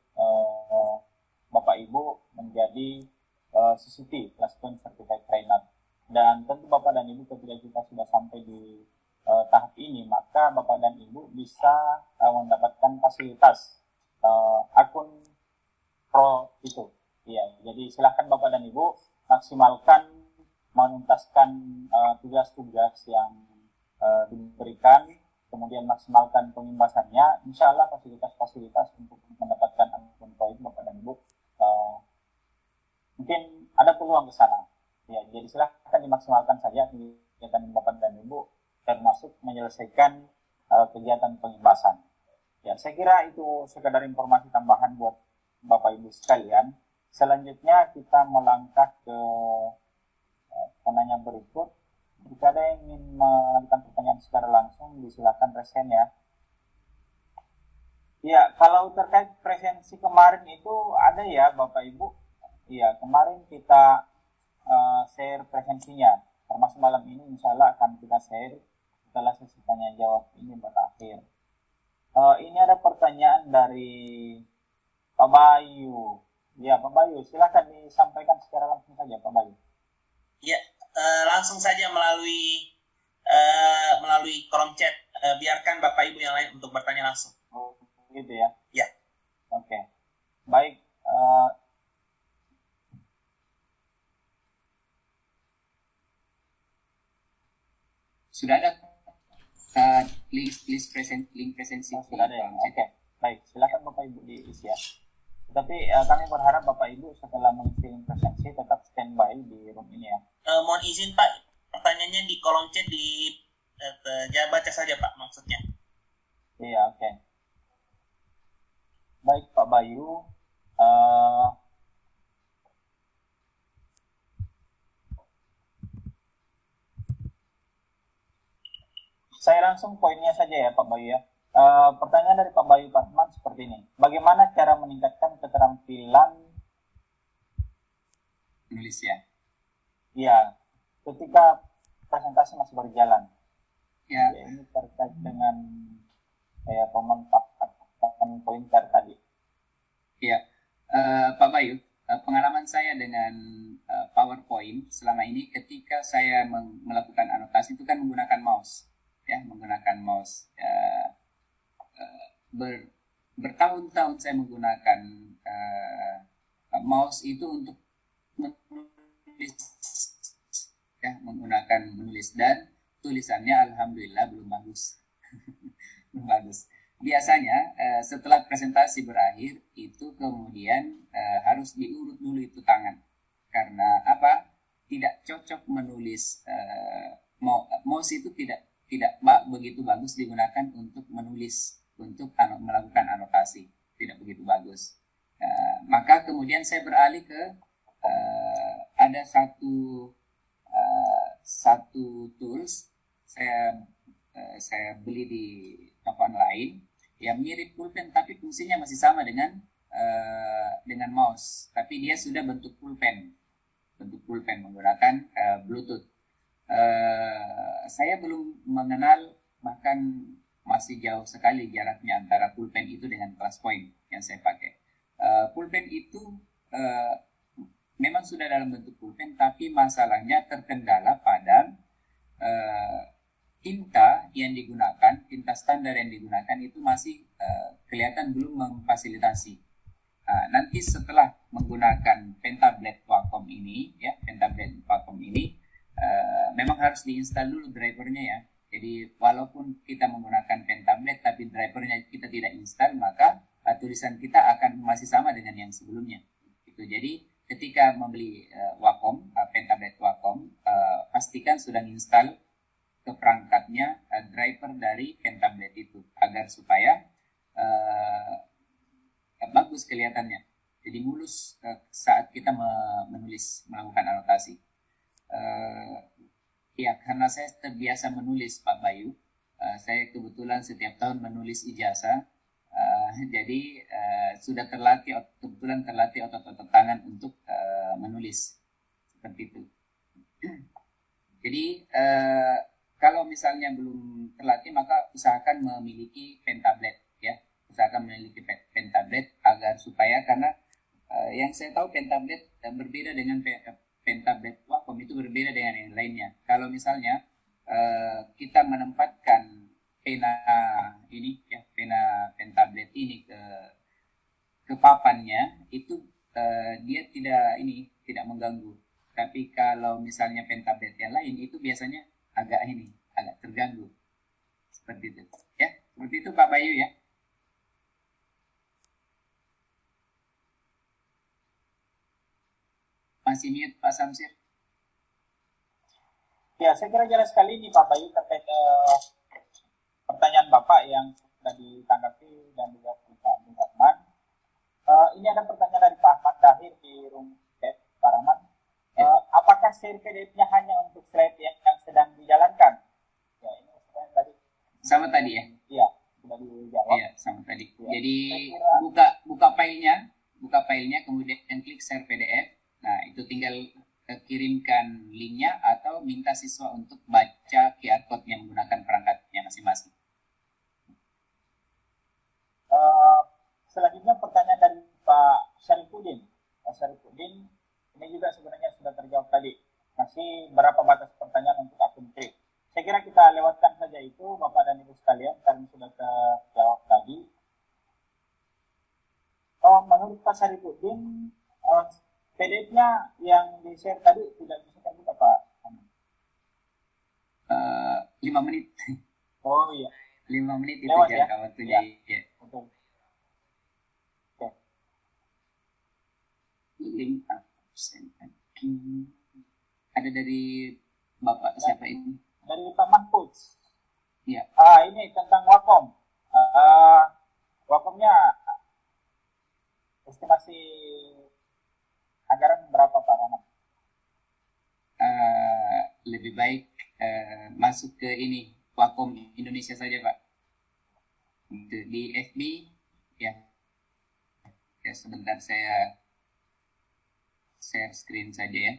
Speaker 1: Bapak Ibu menjadi CCT, ClassPoint Certified Trainer. Dan tentu Bapak dan Ibu ketika kita sudah sampai di tahap ini, maka Bapak dan Ibu bisa mendapatkan fasilitas akun Pro itu. Ya, jadi silakan Bapak dan Ibu maksimalkan menuntaskan tugas-tugas yang diberikan, kemudian maksimalkan pengimbasannya. Insya Allah fasilitas-fasilitas untuk mendapatkan akun Pro itu Bapak dan Ibu mungkin ada peluang ke sana. Ya, jadi silakan dimaksimalkan saja kegiatan Bapak dan Ibu, termasuk menyelesaikan kegiatan pengimbasan. Ya, saya kira itu sekedar informasi tambahan buat Bapak Ibu sekalian. Selanjutnya kita melangkah ke penanya berikut. Jika ada yang ingin melakukan pertanyaan secara langsung, disilakan resen ya. Ya, kalau terkait presensi kemarin itu ada ya Bapak Ibu. Ya, kemarin kita share presensinya. Termasuk malam ini insya Allah akan kita share setelah sesi tanya jawab ini berakhir. Ini ada pertanyaan dari Pak Bayu. Ya, Pak Bayu, silakan disampaikan secara langsung saja, Pak Bayu.
Speaker 6: Ya, langsung saja melalui kolom chat. Biarkan Bapak Ibu yang lain untuk bertanya langsung.
Speaker 1: Oh, gitu ya?
Speaker 6: Ya.
Speaker 1: Oke. Baik.
Speaker 2: Sudah ada link presensi.
Speaker 1: Sudah ada ya? Oke. Baik, silakan Bapak Ibu diisi ya. Tapi kami berharap Bapak Ibu setelah mengisi link presensi tetap standby di room ini ya.
Speaker 6: Mohon izin Pak, pertanyaannya di kolom chat baca saja Pak maksudnya.
Speaker 1: Iya, oke. Baik Pak Bayu. Saya langsung poinnya saja ya Pak Bayu ya. Pertanyaan dari Pak Bayu Patman seperti ini. Bagaimana cara meningkatkan keterampilan
Speaker 2: menulis ya?
Speaker 1: Iya, ketika presentasi masih berjalan.
Speaker 2: Ya.
Speaker 1: Ini terkait dengan pemanfaatan pointer tadi.
Speaker 2: Iya, Pak Bayu, pengalaman saya dengan PowerPoint selama ini ketika saya melakukan anotasi itu kan menggunakan mouse. Ya, menggunakan mouse. Bertahun-tahun saya menggunakan mouse itu untuk menulis, ya, menulis dan tulisannya alhamdulillah belum bagus. Belum bagus. Biasanya setelah presentasi berakhir itu kemudian harus diurut dulu itu tangan. Karena apa? Tidak cocok menulis mouse itu tidak begitu bagus digunakan untuk menulis, untuk melakukan anotasi, tidak begitu bagus. Maka kemudian saya beralih ke ada satu tools saya beli di toko online yang mirip pulpen tapi fungsinya masih sama dengan mouse, tapi dia sudah bentuk pulpen menggunakan Bluetooth. Saya belum mengenal, bahkan masih jauh sekali jaraknya antara pulpen itu dengan ClassPoint yang saya pakai. Pulpen itu memang sudah dalam bentuk pulpen, tapi masalahnya terkendala pada tinta yang digunakan, tinta standar yang digunakan itu masih kelihatan belum memfasilitasi. nanti setelah menggunakan Pentablade Wacom ini, ya, Pentablade Wacom ini memang harus diinstal dulu drivernya ya. Jadi walaupun kita menggunakan Pentablade tapi drivernya kita tidak install, maka tulisan kita akan masih sama dengan yang sebelumnya. Itu jadi ketika membeli Wacom, Pentablade Wacom, pastikan sudah install ke perangkatnya driver dari Pentablade itu agar supaya bagus kelihatannya. Jadi mulus saat kita melakukan anotasi. Ya, karena saya terbiasa menulis Pak Bayu, saya kebetulan setiap tahun menulis ijazah, jadi sudah kebetulan terlatih otot-otot tangan untuk menulis seperti itu. Jadi kalau misalnya belum terlatih, maka usahakan memiliki Pentablade, ya, usahakan memiliki Pentablade agar supaya karena yang saya tahu Pentablade berbeda dengan Pentablade Wacom itu berbeda dengan yang lainnya. Kalau misalnya kita menempatkan pena ini ya, pena Pentablade ini ke papannya, itu dia tidak mengganggu. Tapi kalau misalnya Pentablade yang lain itu biasanya agak terganggu. Seperti itu. Ya, seperti itu Pak Bayu ya. Masih mute Pak Samsir?
Speaker 1: Ya, saya kira jelas sekali ini Pak Bayu terkait pertanyaan Bapak yang sudah ditanggapi dan juga Pak Rahman. Ini ada pertanyaan dari Pak Ahmad Dahir di room chat, Pak Rahman. Apakah seri PDF-nya hanya untuk slide yang sedang dijalankan? Ya, ini tadi.
Speaker 2: Sama tadi ya?
Speaker 1: Iya, sudah dijawab.
Speaker 2: Iya, sama tadi. Ya. Jadi
Speaker 1: Kira...
Speaker 2: buka filenya, kemudian klik share PDF. Nah, itu tinggal kirimkan linknya atau minta siswa untuk baca QR code yang menggunakan perangkatnya masing-masing.
Speaker 1: Selanjutnya pertanyaan dari Pak Syarifuddin. Pak Syarifuddin, ini juga sebenarnya sudah terjawab tadi. Masih berapa batas pertanyaan untuk akun Klik? Saya kira kita lewatkan saja itu, Bapak dan Ibu sekalian, karena sudah terjawab tadi. Menurut Pak Syarifuddin, PDF-nya yang di-share tadi tidak bisa terbuka, Pak?
Speaker 2: 5 menit.
Speaker 1: Oh iya.
Speaker 2: 5 menit itu
Speaker 1: lewat,
Speaker 2: jangka waktunya.
Speaker 1: Ya. Betul. Oke.
Speaker 2: Link absen. Ada dari Bapak siapa itu?
Speaker 1: Dari Pak Mahfud.
Speaker 2: Iya.
Speaker 1: Ini tentang Wacom. Wacomnya estimasi anggaran berapa Pak Rahman?
Speaker 2: Lebih baik masuk ke ini Wacom Indonesia saja Pak. Di FB ya. Ya sebentar saya share screen saja ya.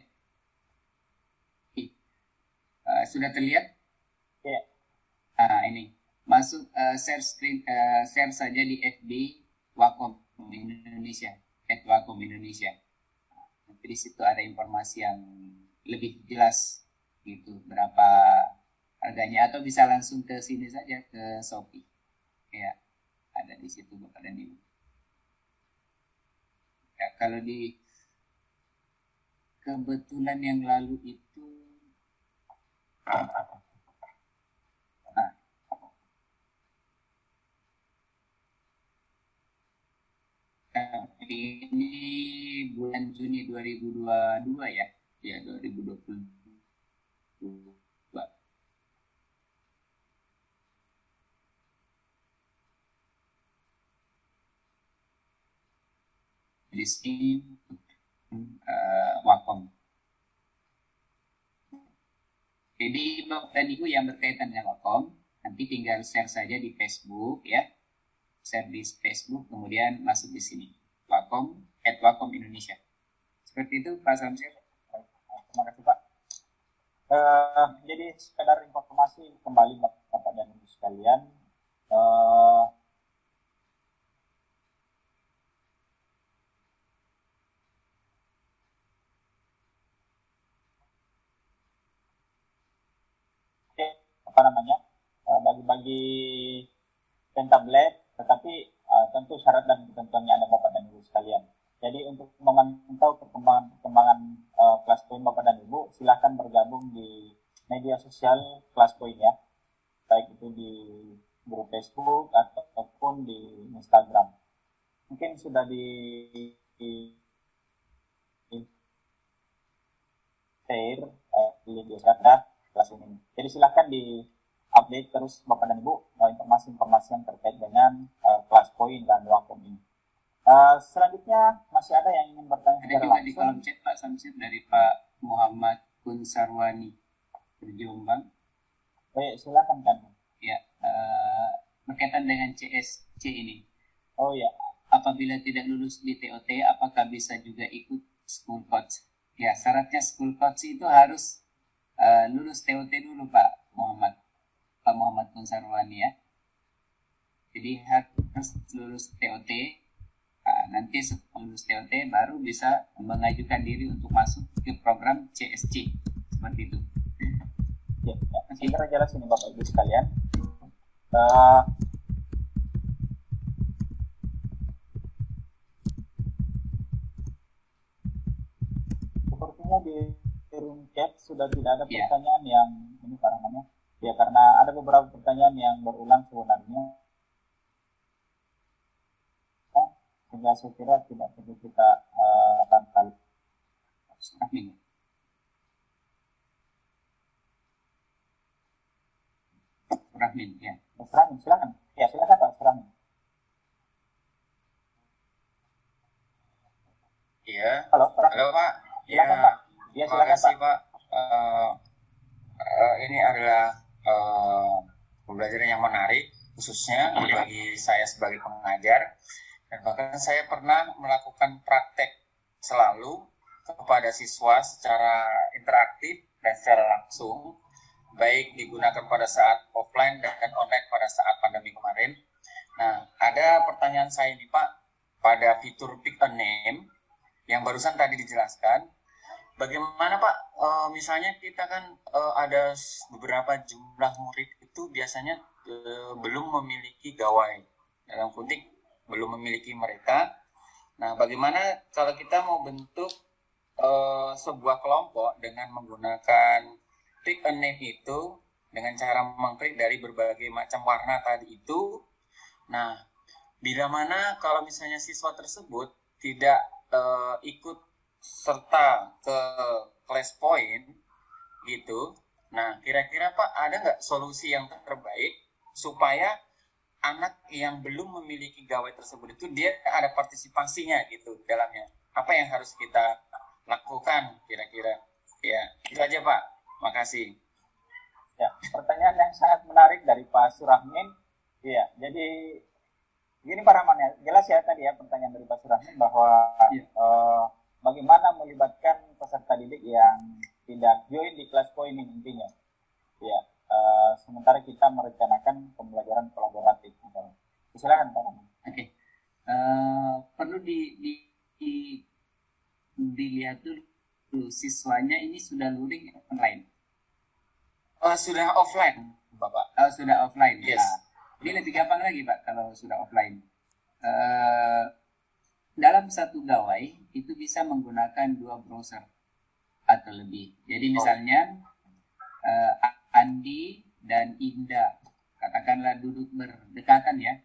Speaker 2: Sudah terlihat?
Speaker 1: Ya.
Speaker 2: Ini masuk share screen, share saja di FB Wacom Indonesia, @Wacom Indonesia. Di situ ada informasi yang lebih jelas gitu berapa harganya, atau bisa langsung ke sini saja ke Shopee ya, ada di situ Bapak dan Ibu ya. Kalau di kebetulan yang lalu itu ini bulan Juni 2022 ya. Ya, 2022. Di sini Wacom. Jadi Bapak dan Ibu yang berkaitan dengan Wacom, nanti tinggal share saja di Facebook ya. Share di Facebook, kemudian masuk di sini. Wacom, @Wacom Indonesia. Seperti itu Pak Samsir.
Speaker 1: Terima kasih Pak. Jadi sekedar informasi kembali Bapak dan Ibu sekalian. Bagi-bagi Pentablade, tetapi tentu syarat dan ketentuannya ada Bapak dan Ibu sekalian. Jadi untuk memantau perkembangan kelas poin Bapak dan Ibu, silakan bergabung di media sosial kelas poin ya, baik itu di grup Facebook ataupun di Instagram. Mungkin sudah di share di Jakarta kelas ini. Jadi silakan di update terus Bapak dan Ibu informasi-informasi yang terkait dengan kelas poin dan Wakom ini. Selanjutnya masih ada yang ingin bertanya
Speaker 2: Ada
Speaker 1: secara
Speaker 2: juga di
Speaker 1: langsung.
Speaker 2: kolom chat Pak Samsir dari Pak Muhammad Kunsarwani Jombang.
Speaker 1: Baik, silakan kan.
Speaker 2: Ya, berkaitan dengan CSC ini.
Speaker 1: Oh ya,
Speaker 2: Apabila tidak lulus di TOT, apakah bisa juga ikut school coach? Ya, syaratnya school coach itu harus lulus TOT dulu Pak Muhammad Kunsarwani ya. Jadi harus lulus TOT. Nanti setelah lulus TOT baru bisa mengajukan diri untuk masuk ke program CSC seperti itu.
Speaker 1: ya. Saya kira jelas ini Bapak Ibu sekalian. Sepertinya di room chat sudah tidak ada pertanyaan yang ini Pak Rahman. Ya, karena ada beberapa pertanyaan yang berulang sebenarnya. Sehingga saya kira tidak perlu kita tangkal.
Speaker 2: Amin. Rahmin, ya.
Speaker 1: Rahmin, silakan. Ya, silakan Pak Rahmin.
Speaker 12: Iya.
Speaker 1: Halo, Pak.
Speaker 12: Halo Pak.
Speaker 1: Silakan, Pak. Ya,
Speaker 12: Terima
Speaker 1: silakan,
Speaker 12: kasih
Speaker 1: Pak.
Speaker 12: Pak. Ini adalah pembelajaran yang menarik, khususnya bagi saya sebagai pengajar. Dan bahkan saya pernah melakukan praktek selalu kepada siswa secara interaktif dan secara langsung, baik digunakan pada saat offline dan online pada saat pandemi kemarin. Nah, ada pertanyaan saya nih Pak, pada fitur pick a name yang barusan tadi dijelaskan, bagaimana Pak, misalnya kita kan ada beberapa jumlah murid itu biasanya belum memiliki gawai, dalam kutip belum memiliki mereka. Nah, bagaimana kalau kita mau bentuk sebuah kelompok dengan menggunakan pick a name itu dengan cara mengklik dari berbagai macam warna tadi itu. Nah, bila mana kalau misalnya siswa tersebut tidak ikut serta ke class point gitu. Nah, kira-kira Pak ada nggak solusi yang terbaik supaya anak yang belum memiliki gawai tersebut itu dia ada partisipasinya gitu dalamnya? Apa yang harus kita lakukan kira-kira? Ya, itu aja Pak. Makasih.
Speaker 1: Ya, pertanyaan yang sangat menarik dari Pak Surahmin. Iya, jadi gini Pak Rahman ya, jelas ya tadi ya pertanyaan dari Pak Surahmin bahwa bagaimana melibatkan peserta didik yang tidak join di kelas point intinya. Ya, sementara kita merencanakan pembelajaran kolaboratif. Silakan Pak Rahman.
Speaker 2: Oke. Perlu dilihat dulu siswanya ini sudah luring online.
Speaker 12: Sudah offline, Bapak.
Speaker 2: Sudah offline.
Speaker 12: Yes.
Speaker 2: Ini lebih gampang lagi Pak kalau sudah offline. Dalam satu gawai itu bisa menggunakan 2 browser atau lebih. Jadi misalnya Andi dan Indah katakanlah duduk berdekatan ya,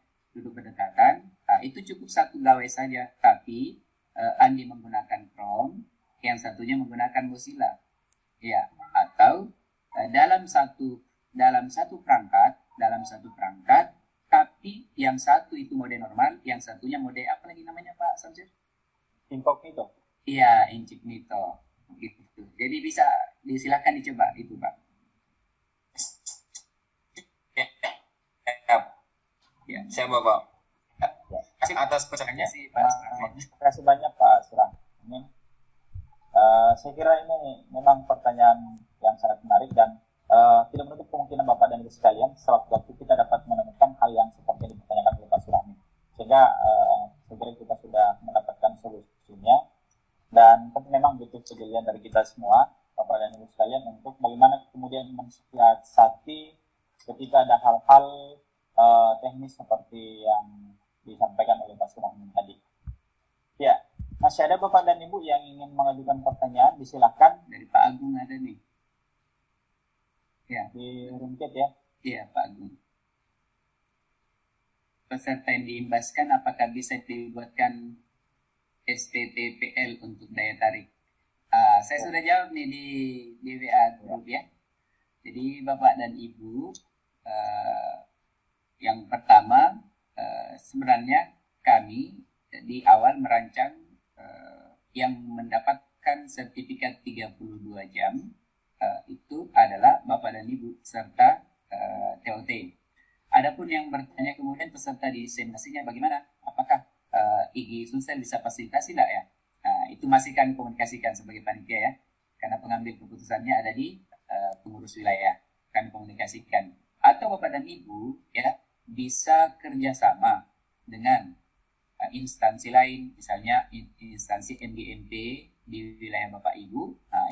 Speaker 2: itu cukup satu gawai saja. Tapi Andi menggunakan Chrome, yang satunya menggunakan Mozilla, ya. Atau dalam satu perangkat, tapi yang satu itu mode normal, yang satunya mode apa lagi namanya Pak Samsir?
Speaker 1: Incognito.
Speaker 2: Iya, incognito. Gitu. Jadi bisa disilakan dicoba itu Pak.
Speaker 12: Ya, saya Bapak. Atas pencerahannya sih Pak.
Speaker 1: Terima kasih banyak Pak Surahmin. Saya kira ini memang pertanyaan yang sangat menarik dan tidak menutup kemungkinan Bapak dan Ibu sekalian sewaktu-waktu kita dapat menemukan hal yang seperti yang dipertanyakan oleh Pak Surahmin. Sehingga saya kira kita sudah mendapatkan solusinya dan memang butuh kejelian dari kita semua Bapak dan Ibu sekalian untuk bagaimana kemudian mensiasati ketika ada hal-hal teknis seperti yang disampaikan oleh Pak Surahman tadi. Ya, masih ada Bapak dan Ibu yang ingin mengajukan pertanyaan, disilahkan.
Speaker 2: Dari Pak Agung ada nih. Ya.
Speaker 1: Di room chat ya.
Speaker 2: Iya, Pak Agung. Peserta yang diimbaskan apakah bisa dibuatkan STTPL untuk daya tarik? Saya sudah jawab nih di WA group ya. Jadi Bapak dan Ibu, yang pertama sebenarnya kami di awal merancang yang mendapatkan sertifikat 32 jam itu adalah Bapak dan Ibu serta TOT. Adapun yang bertanya kemudian peserta diseminasinya bagaimana? Apakah IG Sulsel bisa fasilitasi tidak ya? Nah, itu masih kami komunikasikan sebagai panitia ya. Karena pengambil keputusannya ada di pengurus wilayah. Kami komunikasikan. Atau Bapak dan Ibu ya bisa kerjasama dengan instansi lain, misalnya instansi MGMP di wilayah Bapak Ibu,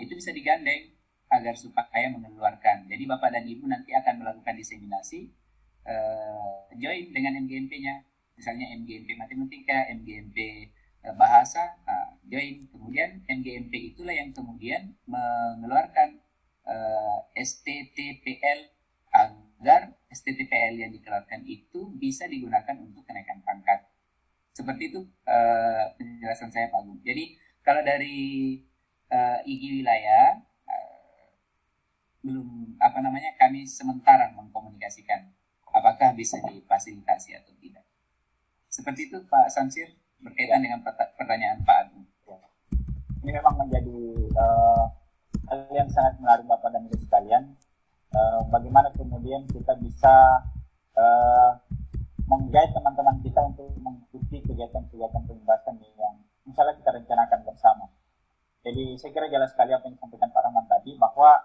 Speaker 2: itu bisa digandeng agar supaya mengeluarkan. Jadi Bapak dan Ibu nanti akan melakukan diseminasi, join dengan MGMP-nya, misalnya MGMP Matematika, MGMP Bahasa, join. Kemudian MGMP itulah yang kemudian mengeluarkan STTPL agar STTPL yang dikeluarkan itu bisa digunakan untuk kenaikan pangkat. Seperti itu penjelasan saya Pak Agung. Jadi kalau dari IG wilayah belum kami sementara mengkomunikasikan apakah bisa difasilitasi atau tidak. Seperti itu Pak Samsir berkaitan dengan pertanyaan Pak Agung.
Speaker 1: Ini memang menjadi hal yang sangat menarik Bapak dan Ibu sekalian. Bagaimana kemudian kita bisa menggait teman-teman kita untuk mengikuti kegiatan-kegiatan pembahasan yang misalnya kita rencanakan bersama. Jadi saya kira jelas sekali apa yang disampaikan Pak Rahman tadi, bahwa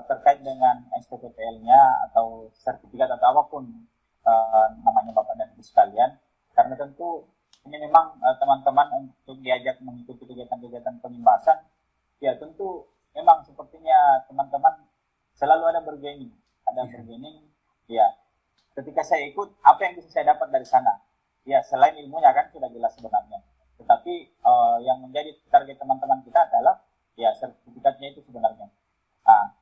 Speaker 1: terkait dengan STTPL-nya atau sertifikat atau apapun namanya Bapak dan Ibu sekalian, karena tentu ini memang teman-teman untuk diajak mengikuti kegiatan-kegiatan pembahasan, ya tentu memang sepertinya teman-teman selalu ada bergaining, ya. Ketika saya ikut, apa yang bisa saya dapat dari sana? Ya, selain ilmunya kan sudah jelas sebenarnya. Tetapi yang menjadi target teman-teman kita adalah ya sertifikatnya itu sebenarnya.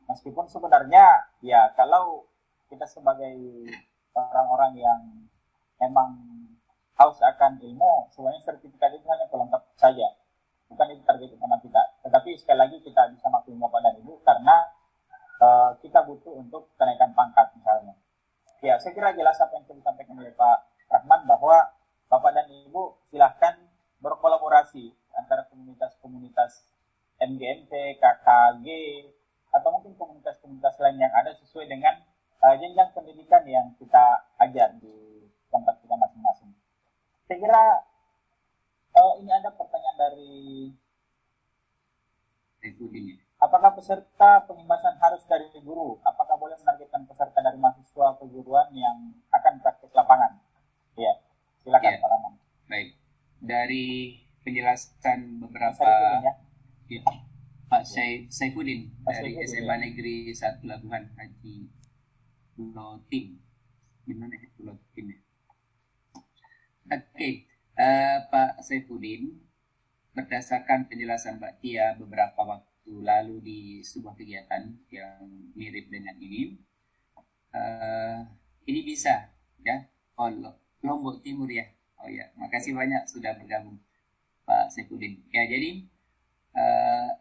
Speaker 1: Meskipun sebenarnya ya kalau kita sebagai orang-orang yang memang haus akan ilmu, sebenarnya sertifikat itu hanya pelengkap saja. Bukan itu target utama kita. Tetapi sekali lagi kita bisa maklum Bapak dan Ibu karena kita butuh untuk kenaikan pangkat misalnya. Ya, saya kira jelas apa yang sudah disampaikan oleh Pak Rahman bahwa Bapak dan Ibu silahkan berkolaborasi antara komunitas-komunitas MGMP, KKG, atau mungkin komunitas-komunitas lain yang ada sesuai dengan jenjang pendidikan yang kita ajar di tempat kita masing-masing. Saya kira ini ada pertanyaan dari apakah peserta pengimbasan harus dari guru? Apakah boleh menargetkan peserta dari mahasiswa keguruan yang akan praktik lapangan? Ya, silakan Pak Rahman.
Speaker 2: Baik, dari penjelasan beberapa Pak Saifuddin dari SMA Negeri 1 Labuhan Haji Pulau Tim. Gimana ya Pulau Tim ya? Oke, Pak Saifuddin, berdasarkan penjelasan Mbak Tia beberapa waktu lalu di sebuah kegiatan yang mirip dengan ini bisa ya. Lombok Timur ya. Oh ya, makasih banyak sudah bergabung Pak Saifuddin. Ya, jadi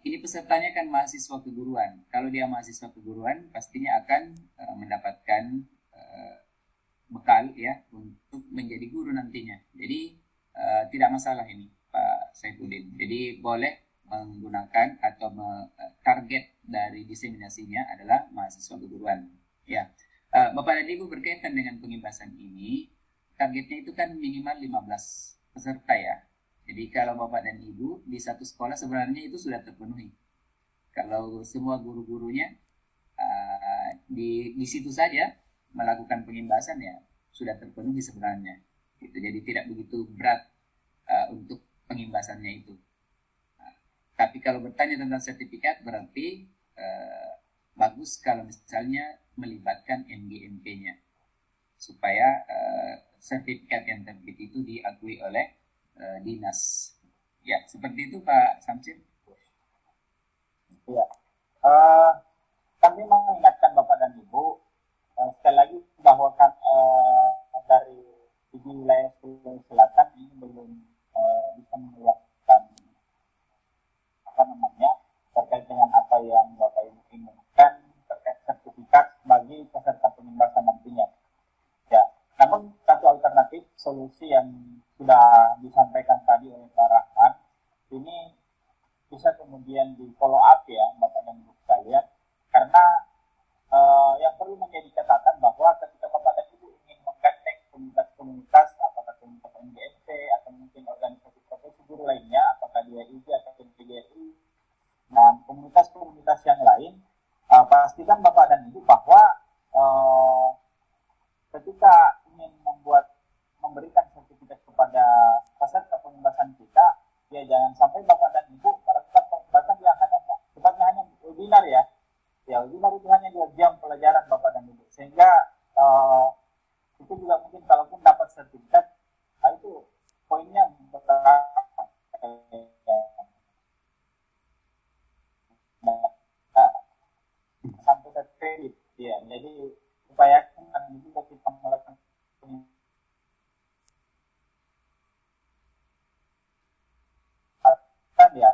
Speaker 2: ini pesertanya kan mahasiswa keguruan. Kalau dia mahasiswa keguruan pastinya akan mendapatkan bekal ya untuk menjadi guru nantinya. Jadi tidak masalah ini Pak Saifuddin. Jadi boleh menggunakan atau target dari diseminasinya adalah mahasiswa keguruan. Ya, Bapak dan Ibu berkaitan dengan pengimbasan ini, targetnya itu kan minimal 15 peserta ya. Jadi kalau Bapak dan Ibu di satu sekolah sebenarnya itu sudah terpenuhi. Kalau semua guru-gurunya di situ saja melakukan pengimbasan ya sudah terpenuhi sebenarnya. Gitu. Jadi tidak begitu berat untuk pengimbasannya itu. Tapi kalau bertanya tentang sertifikat berarti bagus kalau misalnya melibatkan MGMP-nya supaya sertifikat yang terbit itu diakui oleh dinas. Ya, seperti itu Pak Samsir.
Speaker 1: Ya, kami mengingatkan Bapak dan Ibu sekali lagi bahwa dari wilayah Sulawesi Selatan ini belum bisa mengeluarkan terkait dengan apa yang Bapak Ibu inginkan terkait sertifikat bagi peserta penyembasan nantinya. Ya, namun satu alternatif solusi yang sudah disampaikan tadi oleh Pak Rahman ini bisa kemudian di follow up ya Bapak dan Ibu sekalian, karena yang perlu menjadi catatan bahwa ketika Bapak dan Ibu ingin mengkatek komunitas-komunitas, apakah komunitas NGSP atau mungkin organisasi profesi guru lainnya, apakah di IJ atau PGRI dan komunitas-komunitas yang lain, pastikan Bapak dan Ibu bahwa ketika ingin memberikan sertifikat kepada peserta penyembasan kita, ya jangan sampai Bapak dan Ibu melakukan pembahasan yang sifatnya hanya webinar ya. Ya, webinar itu hanya 2 jam pelajaran Bapak dan Ibu. Sehingga itu juga mungkin kalaupun dapat sertifikat, itu poinnya sampai ke kredit. Ya, jadi upayakan juga kita melakukan ya.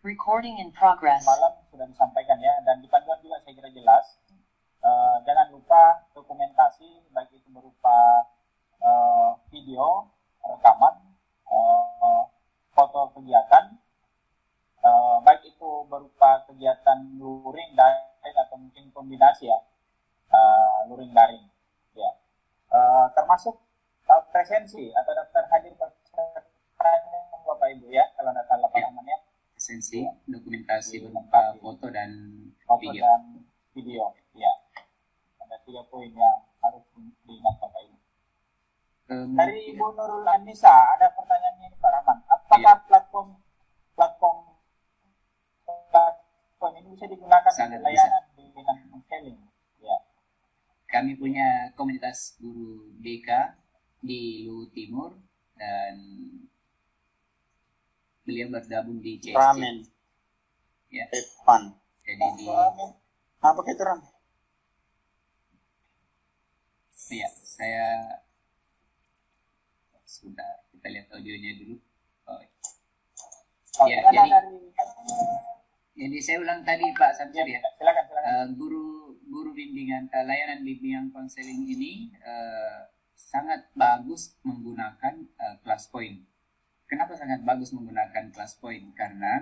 Speaker 13: Recording in progress.
Speaker 1: Malam sudah disampaikan ya, dan di panduan juga saya kira jelas. Jangan lupa dokumentasi, baik itu berupa video, rekaman, foto kegiatan, baik itu berupa kegiatan luring, daring, atau mungkin kombinasi ya, luring daring. Ya. Termasuk presensi atau daftar hadir pesertanya Bapak Ibu ya, kalau ada salah pahamannya.
Speaker 2: Esensi dokumentasi berupa foto dan
Speaker 1: video. Ya, ada 3 poin yang harus diingat Bapak Ibu. Dari Ibu Nurul Anissa ada pertanyaan ini Pak Rahman. Apakah platform ini bisa digunakan untuk layanan bimbingan konseling? Ya.
Speaker 2: Kami punya komunitas guru BK di Luhut Timur dan beliau bergabung di CSC.
Speaker 1: Ramen.
Speaker 2: Ya.
Speaker 1: Depan.
Speaker 2: Jadi di
Speaker 1: apa itu Ram?
Speaker 2: Ya, saya sudah kita lihat audionya dulu. Ya, jadi saya ulang tadi Pak Samsir ya.
Speaker 1: Silakan.
Speaker 2: Guru bimbingan layanan bimbingan konseling ini sangat bagus menggunakan class point. Kenapa sangat bagus menggunakan class point? Karena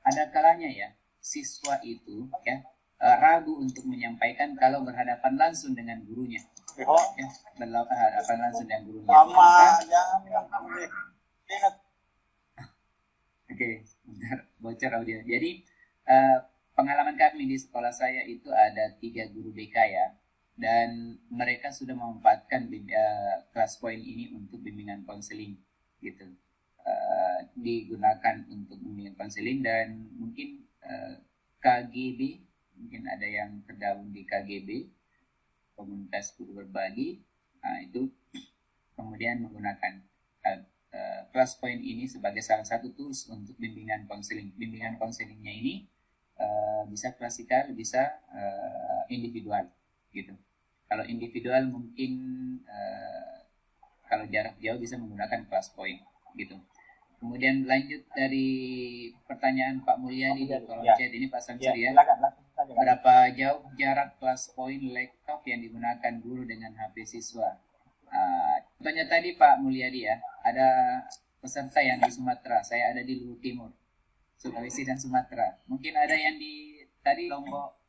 Speaker 2: ada kalanya ya siswa itu ya ragu untuk menyampaikan kalau berhadapan langsung dengan gurunya. Ya, berhadapan langsung dengan gurunya. Oke, bentar, bocor audio. Jadi pengalaman kami di sekolah saya itu ada 3 guru BK ya, dan mereka sudah memanfaatkan class point ini untuk bimbingan konseling gitu, digunakan untuk bimbingan konseling. Dan mungkin KGB, mungkin ada yang tergabung di KGB, komunitas guru berbagi, itu kemudian menggunakan class point ini sebagai salah satu tools untuk bimbingan konseling. Bimbingan konselingnya ini bisa klasikal, bisa individual gitu. Kalau individual mungkin kalau jarak jauh bisa menggunakan class point gitu. Kemudian lanjut dari pertanyaan Pak Mulyadi di kolom chat ini Pak Samsir ya. Berapa jauh jarak class point laptop yang digunakan guru dengan HP siswa? Contohnya tadi Pak Mulyadi ya, ada peserta yang di Sumatera, saya ada di Luhut Timur, Sulawesi dan Sumatera. Mungkin ada yang di tadi Lombok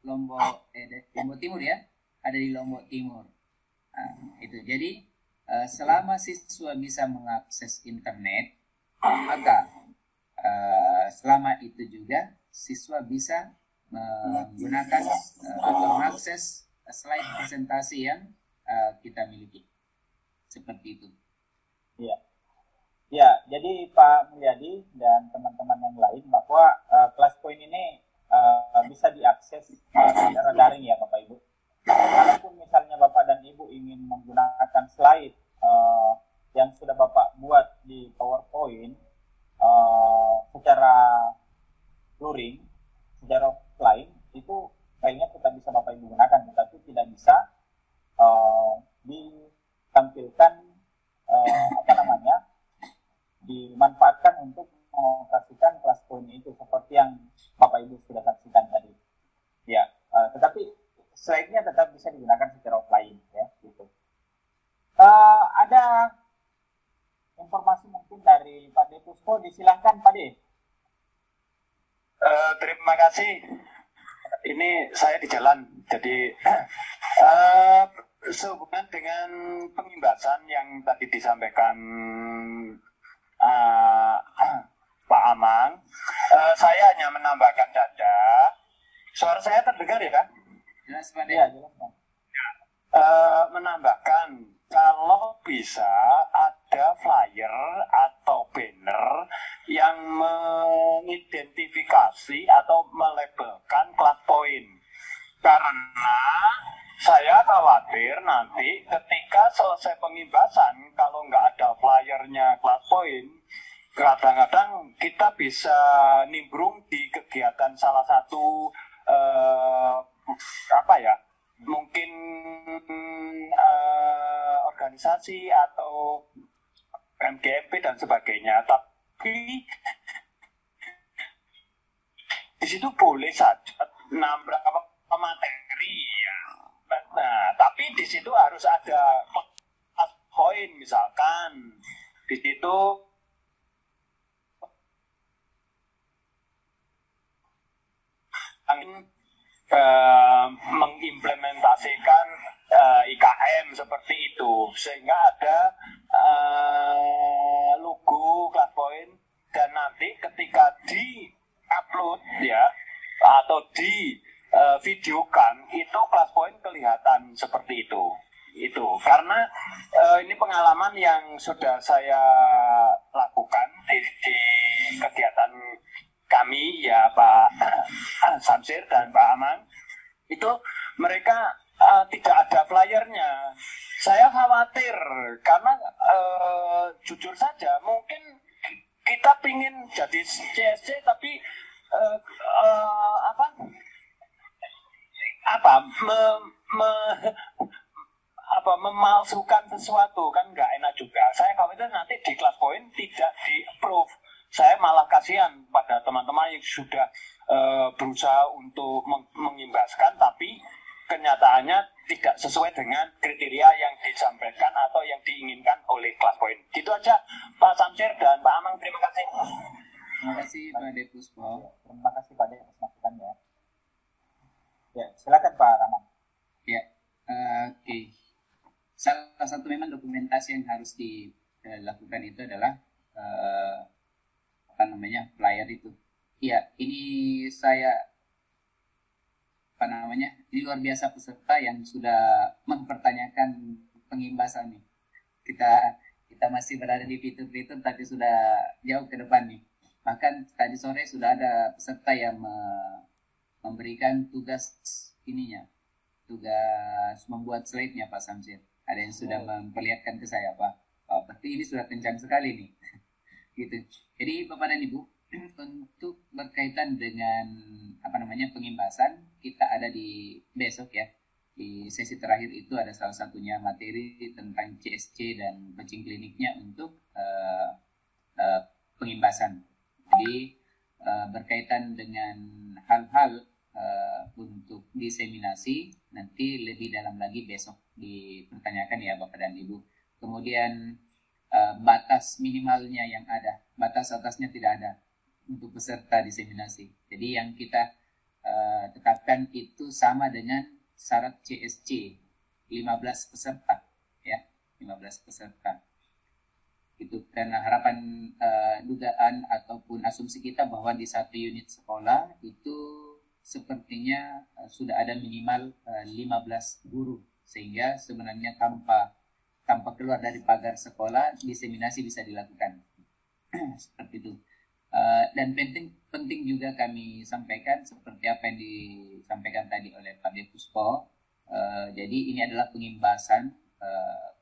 Speaker 2: Timur ya, ada di Lombok Timur. Itu jadi selama siswa bisa mengakses internet, maka selama itu juga siswa bisa menggunakan atau mengakses slide presentasi yang kita miliki. Seperti itu.
Speaker 7: Iya. Ya, jadi Pak Mulyadi dan teman-teman yang lain bahwa kelas poin ini bisa diakses secara daring ya Bapak Ibu. Kalaupun misalnya Bapak dan Ibu ingin menggunakan slide yang sudah Bapak buat di PowerPoint secara luring, secara offline, itu kayaknya kita bisa Bapak Ibu gunakan, tetapi tidak bisa ditampilkan dimanfaatkan untuk mengoperasikan kelas poin itu seperti yang Bapak Ibu sudah saksikan tadi. Ya, tetapi slide-nya tetap bisa digunakan secara offline ya, gitu. Ada informasi mungkin dari Pak De Puspo, disilahkan Pak De.
Speaker 14: Terima kasih. Ini saya di jalan, jadi sehubungan dengan pengimbasan yang tadi disampaikan Pak Amang, saya hanya menambahkan saja. Suara saya terdengar ya kan?
Speaker 2: Jelas Pak De.
Speaker 7: Ya, jelas Pak.
Speaker 14: Menambahkan kalau bisa ada flyer atau banner yang mengidentifikasi atau melabelkan kelas poin, karena saya khawatir nanti ketika selesai pengimbasan kalau nggak ada flyernya kelas poin, kadang-kadang kita bisa nimbrung di kegiatan salah satu mungkin organisasi atau MGMP dan sebagainya, tapi di situ boleh saja nambah materi ya. Nah, tapi di situ harus ada poin, misalkan di situ mengimplementasikan IKM seperti itu, sehingga ada logo kelas poin, dan nanti ketika di upload ya atau di videokan itu kelas poin kelihatan seperti itu karena ini pengalaman yang sudah saya lakukan di kegiatan kami ya Pak Samsir dan Pak Amang, itu mereka tidak ada flyernya. Saya khawatir karena jujur saja mungkin kita pingin jadi CSC tapi memalsukan sesuatu kan nggak enak juga. Saya khawatir nanti di kelas poin tidak di-approve. Saya malah kasihan pada teman-teman yang sudah berusaha untuk mengimbaskan, tapi kenyataannya tidak sesuai dengan kriteria yang disampaikan atau yang diinginkan oleh kelas poin. Gitu aja Pak Samsir dan Pak Amang, terima kasih.
Speaker 2: Terima kasih Pak De Puspo.
Speaker 7: Terima kasih Pak De atas masukannya. Ya, silakan Pak Rahman.
Speaker 2: Ya, oke. Salah satu memang dokumentasi yang harus dilakukan itu adalah flyer itu. Iya, ini ini luar biasa peserta yang sudah mempertanyakan pengimbasan nih. Kita masih berada di fitur-fitur tapi sudah jauh ke depan nih. Bahkan tadi sore sudah ada peserta yang memberikan tugas tugas membuat slide-nya Pak Samsir. Ada yang sudah memperlihatkan ke saya Pak. Berarti ini sudah kencang sekali nih. Gitu. Jadi Bapak dan Ibu, untuk berkaitan dengan pengimbasan, kita ada di besok ya, di sesi terakhir itu ada salah satunya materi tentang CSC dan coaching kliniknya untuk pengimbasan. Jadi berkaitan dengan hal-hal untuk diseminasi nanti lebih dalam lagi besok dipertanyakan ya Bapak dan Ibu, kemudian batas minimalnya yang ada, batas atasnya tidak ada untuk peserta diseminasi. Jadi yang kita tetapkan itu sama dengan syarat CSC, 15 peserta, ya, 15 peserta. Itu karena harapan dugaan ataupun asumsi kita bahwa di satu unit sekolah itu sepertinya sudah ada minimal 15 guru, sehingga sebenarnya tanpa keluar dari pagar sekolah diseminasi bisa dilakukan. Seperti itu. Dan penting juga kami sampaikan seperti apa yang disampaikan tadi oleh Pak Depuspo. Jadi ini adalah pengimbasan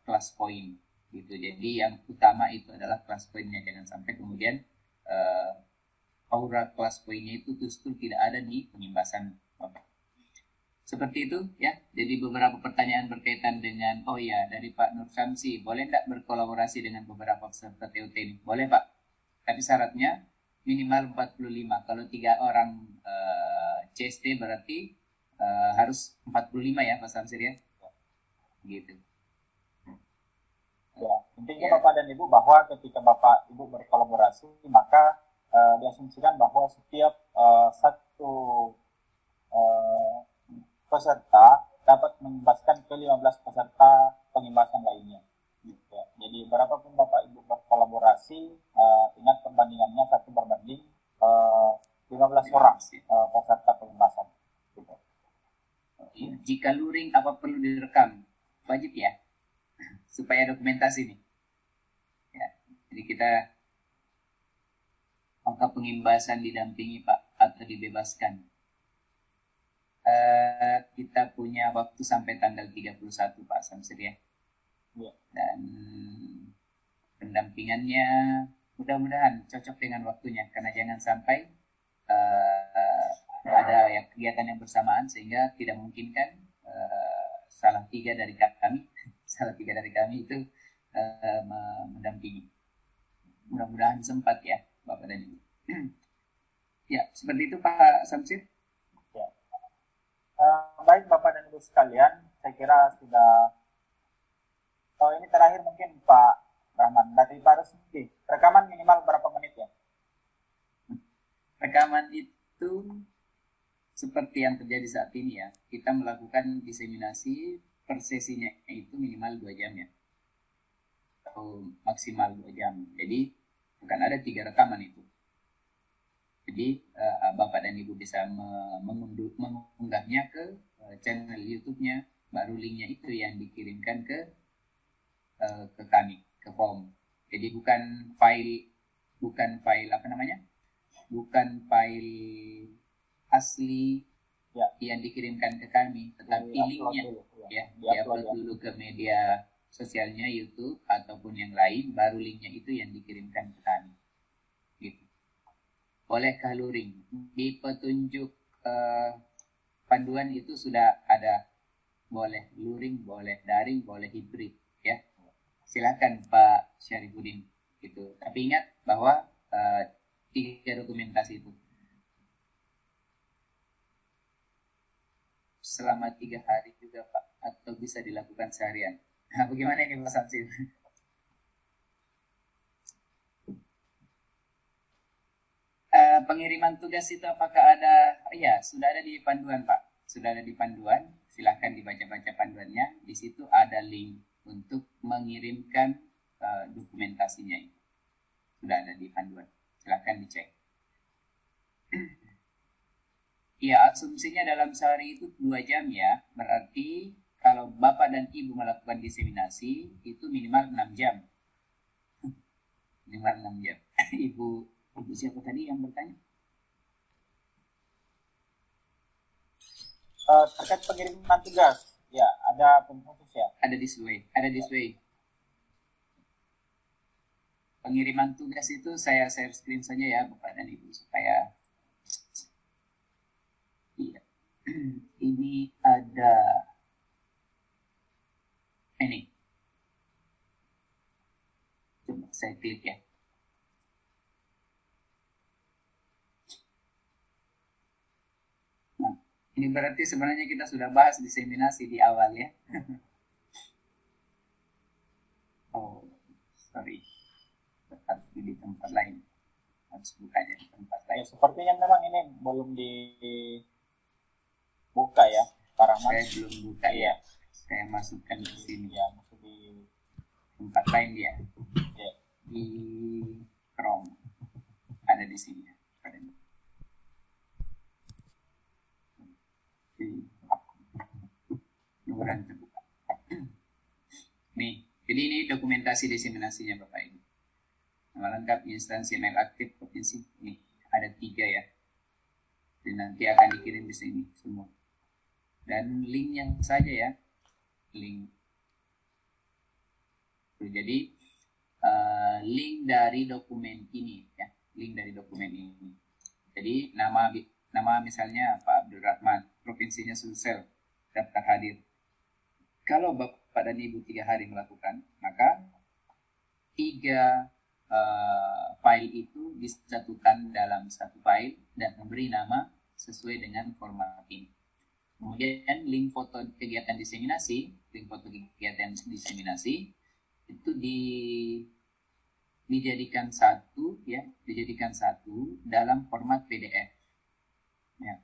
Speaker 2: kelas poin gitu. Jadi yang utama itu adalah kelas poinnya, jangan sampai kemudian aura kelas poinnya itu justru tidak ada di pengimbasan Bapak. Seperti itu ya. Jadi beberapa pertanyaan berkaitan dengan dari Pak Nur Syamsi, boleh tidak berkolaborasi dengan beberapa peserta TUT ini? Boleh Pak, tapi syaratnya minimal 45. Kalau 3 orang CST berarti harus 45 ya Pak Samsir ya. Gitu.
Speaker 7: Ya, intinya Bapak dan Ibu bahwa ketika Bapak Ibu berkolaborasi maka diasumsikan bahwa setiap satu peserta dapat mengimbaskan ke 15 peserta pengimbasan lainnya. Ya. Jadi berapapun Bapak Ibu berkolaborasi, ingat perbandingannya 1/15 orang peserta pengimbasan. Gitu.
Speaker 2: Jika luring apa perlu direkam? Wajib ya, supaya dokumentasi nih. Ya. Jadi kita angka pengimbasan didampingi Pak atau dibebaskan. Kita punya waktu sampai tanggal 31 Pak Samsir ya. Dan pendampingannya mudah-mudahan cocok dengan waktunya, karena jangan sampai ada ya kegiatan yang bersamaan sehingga tidak memungkinkan salah tiga dari kami itu mendampingi. Mudah-mudahan sempat ya Bapak dan Ibu. Ya, seperti itu Pak Samsir.
Speaker 7: Baik Bapak dan Ibu sekalian, saya kira sudah. Ini terakhir mungkin Pak Rahman dari Pak Rusdi. Rekaman minimal berapa menit ya?
Speaker 2: Rekaman itu seperti yang terjadi saat ini ya. Kita melakukan diseminasi per sesinya itu minimal 2 jam ya, atau maksimal 2 jam. Jadi bukan ada 3 rekaman itu. Jadi Bapak dan Ibu bisa mengunggahnya ke channel YouTube-nya, baru linknya itu yang dikirimkan ke kami, ke form. Jadi bukan file asli yang dikirimkan ke kami, tetapi linknya diupload dulu ke media sosialnya YouTube ataupun yang lain, baru linknya itu yang dikirimkan ke kami. Gitu. Bolehkah luring? Di petunjuk panduan itu sudah ada, boleh luring, boleh daring, boleh hibrid ya. Silakan Pak Syarifuddin gitu. Tapi ingat bahwa 3 dokumentasi itu selama 3 hari juga Pak, atau bisa dilakukan seharian. Nah, bagaimana ini Pak Samsir? Pengiriman tugas itu apakah ada? Ya, sudah ada di panduan Pak. Sudah ada di panduan. Silahkan dibaca-baca panduannya. Di situ ada link untuk mengirimkan dokumentasinya itu. Sudah ada di panduan. Silahkan dicek. Ya, asumsinya dalam sehari itu 2 jam ya. Berarti kalau Bapak dan Ibu melakukan diseminasi itu minimal 6 jam. Minimal 6 jam. Ibu siapa tadi yang bertanya?
Speaker 7: Terkait pengiriman tugas, ya ada khusus ya?
Speaker 2: Ada this way. Pengiriman tugas itu saya share screen saja ya Bapak dan Ibu supaya ini ada ini. Coba saya klik ya. Nah, ini berarti sebenarnya kita sudah bahas diseminasi di awal ya. sorry, harus di tempat lain, harus bukanya di tempat lain.
Speaker 7: Ya, sepertinya memang ini belum dibuka ya, Pak Rahman.
Speaker 2: Saya belum buka ya, saya masukkan di sini
Speaker 7: ya, masuk di
Speaker 2: tempat lain dia,
Speaker 7: ya.
Speaker 2: Di Chrome, ada di sini ya. Mudah-mudahan terbuka. Nih, jadi ini dokumentasi diseminasinya Bapak Ibu. Nama lengkap instansi email aktif provinsi. Nih, ada 3 ya. Dan nanti akan dikirim di sini semua. Dan link yang saja ya, link. Jadi link dari dokumen ini ya, link dari dokumen ini. Jadi nama misalnya Pak Abdul Rahman, provinsinya Sulsel, daftar hadir. Kalau Bapak dan Ibu 3 hari melakukan, maka 3 file itu disatukan dalam satu file dan memberi nama sesuai dengan format ini. Kemudian link foto kegiatan diseminasi itu dijadikan satu ya, dalam format PDF. Ya.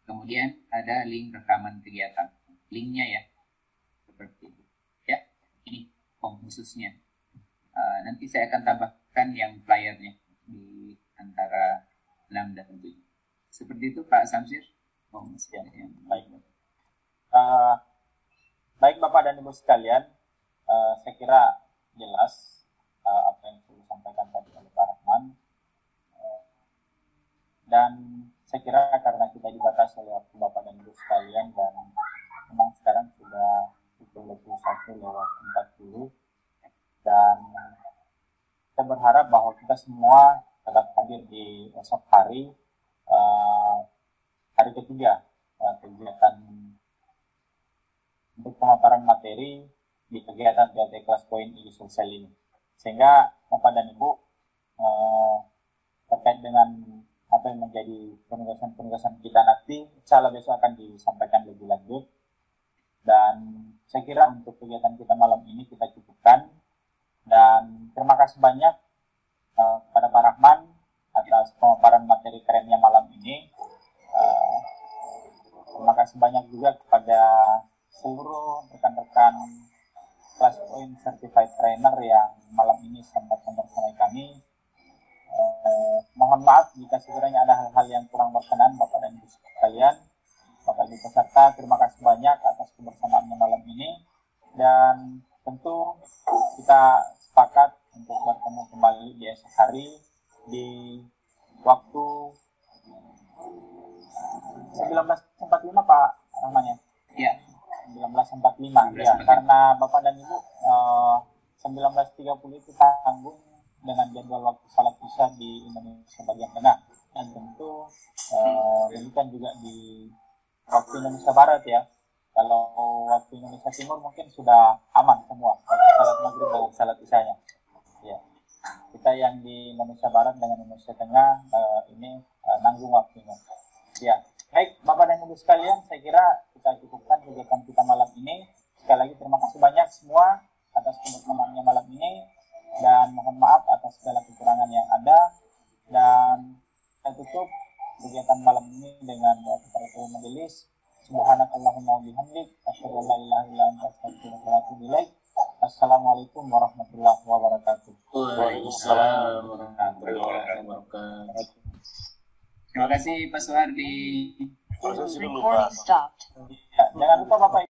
Speaker 2: Kemudian ada link rekaman kegiatan, linknya ya, seperti itu. Ya, ini form khususnya. Nanti saya akan tambahkan yang flyernya di antara 6 dan 7. Seperti itu Pak Samsir.
Speaker 7: Baik. Baik Bapak dan Ibu sekalian, saya kira jelas apa yang saya sampaikan tadi oleh Pak Rahman. Dan saya kira karena kita dibatasi oleh waktu Bapak dan Ibu sekalian, dan memang sekarang sudah pukul 21:40, dan saya berharap bahwa kita semua tetap hadir di esok hari, hari ketiga kegiatan untuk pemaparan materi di kegiatan PLT Kelas Poin IG Sulsel ini, sehingga Bapak dan Ibu terkait dengan apa yang menjadi penugasan kita nanti, insya Allah besok akan disampaikan lebih lanjut. Dan saya kira untuk kegiatan kita malam ini kita cukupkan, dan terima kasih banyak kepada Pak Rahman atas pemaparan materi kerennya malam ini. Terima kasih banyak juga kepada seluruh rekan-rekan Kelas Poin Certified Trainer yang malam ini sempat membersamai kami. Mohon maaf jika sekiranya ada hal-hal yang kurang berkenan Bapak dan Ibu sekalian. Bapak Ibu peserta, terima kasih banyak atas kebersamaannya malam ini, dan tentu kita sepakat untuk bertemu kembali di esok hari di waktu 19.45 Pak Rahman ya?
Speaker 2: Ya.
Speaker 7: 19.45 ya, karena Bapak dan Ibu 19.30 itu tanggung dengan jadwal waktu salat isya di Indonesia bagian tengah, dan tentu demikian juga di waktu Indonesia Barat ya. Kalau waktu Indonesia Timur mungkin sudah aman semua salat maghrib dan salat isyanya. Ya, kita yang di Indonesia Barat dengan Indonesia Tengah ini nanggung waktunya. Ya, baik Bapak dan Ibu sekalian, saya kira kita cukupkan kegiatan kita malam ini. Sekali lagi terima kasih banyak semua atas kebersamaannya malam ini, dan mohon maaf atas segala kekurangan yang ada. Dan saya tutup kegiatan malam ini dengan doa kifaratul majelis. Subhanakallahumma wa bihamdik, asyhadu an la ilaha illa anta, astaghfiruka wa atubu ilaik. Assalamualaikum warahmatullahi wabarakatuh.
Speaker 9: Waalaikumsalam warahmatullahi wabarakatuh.
Speaker 2: Terima kasih Pak Suhardi.
Speaker 13: Recording stop.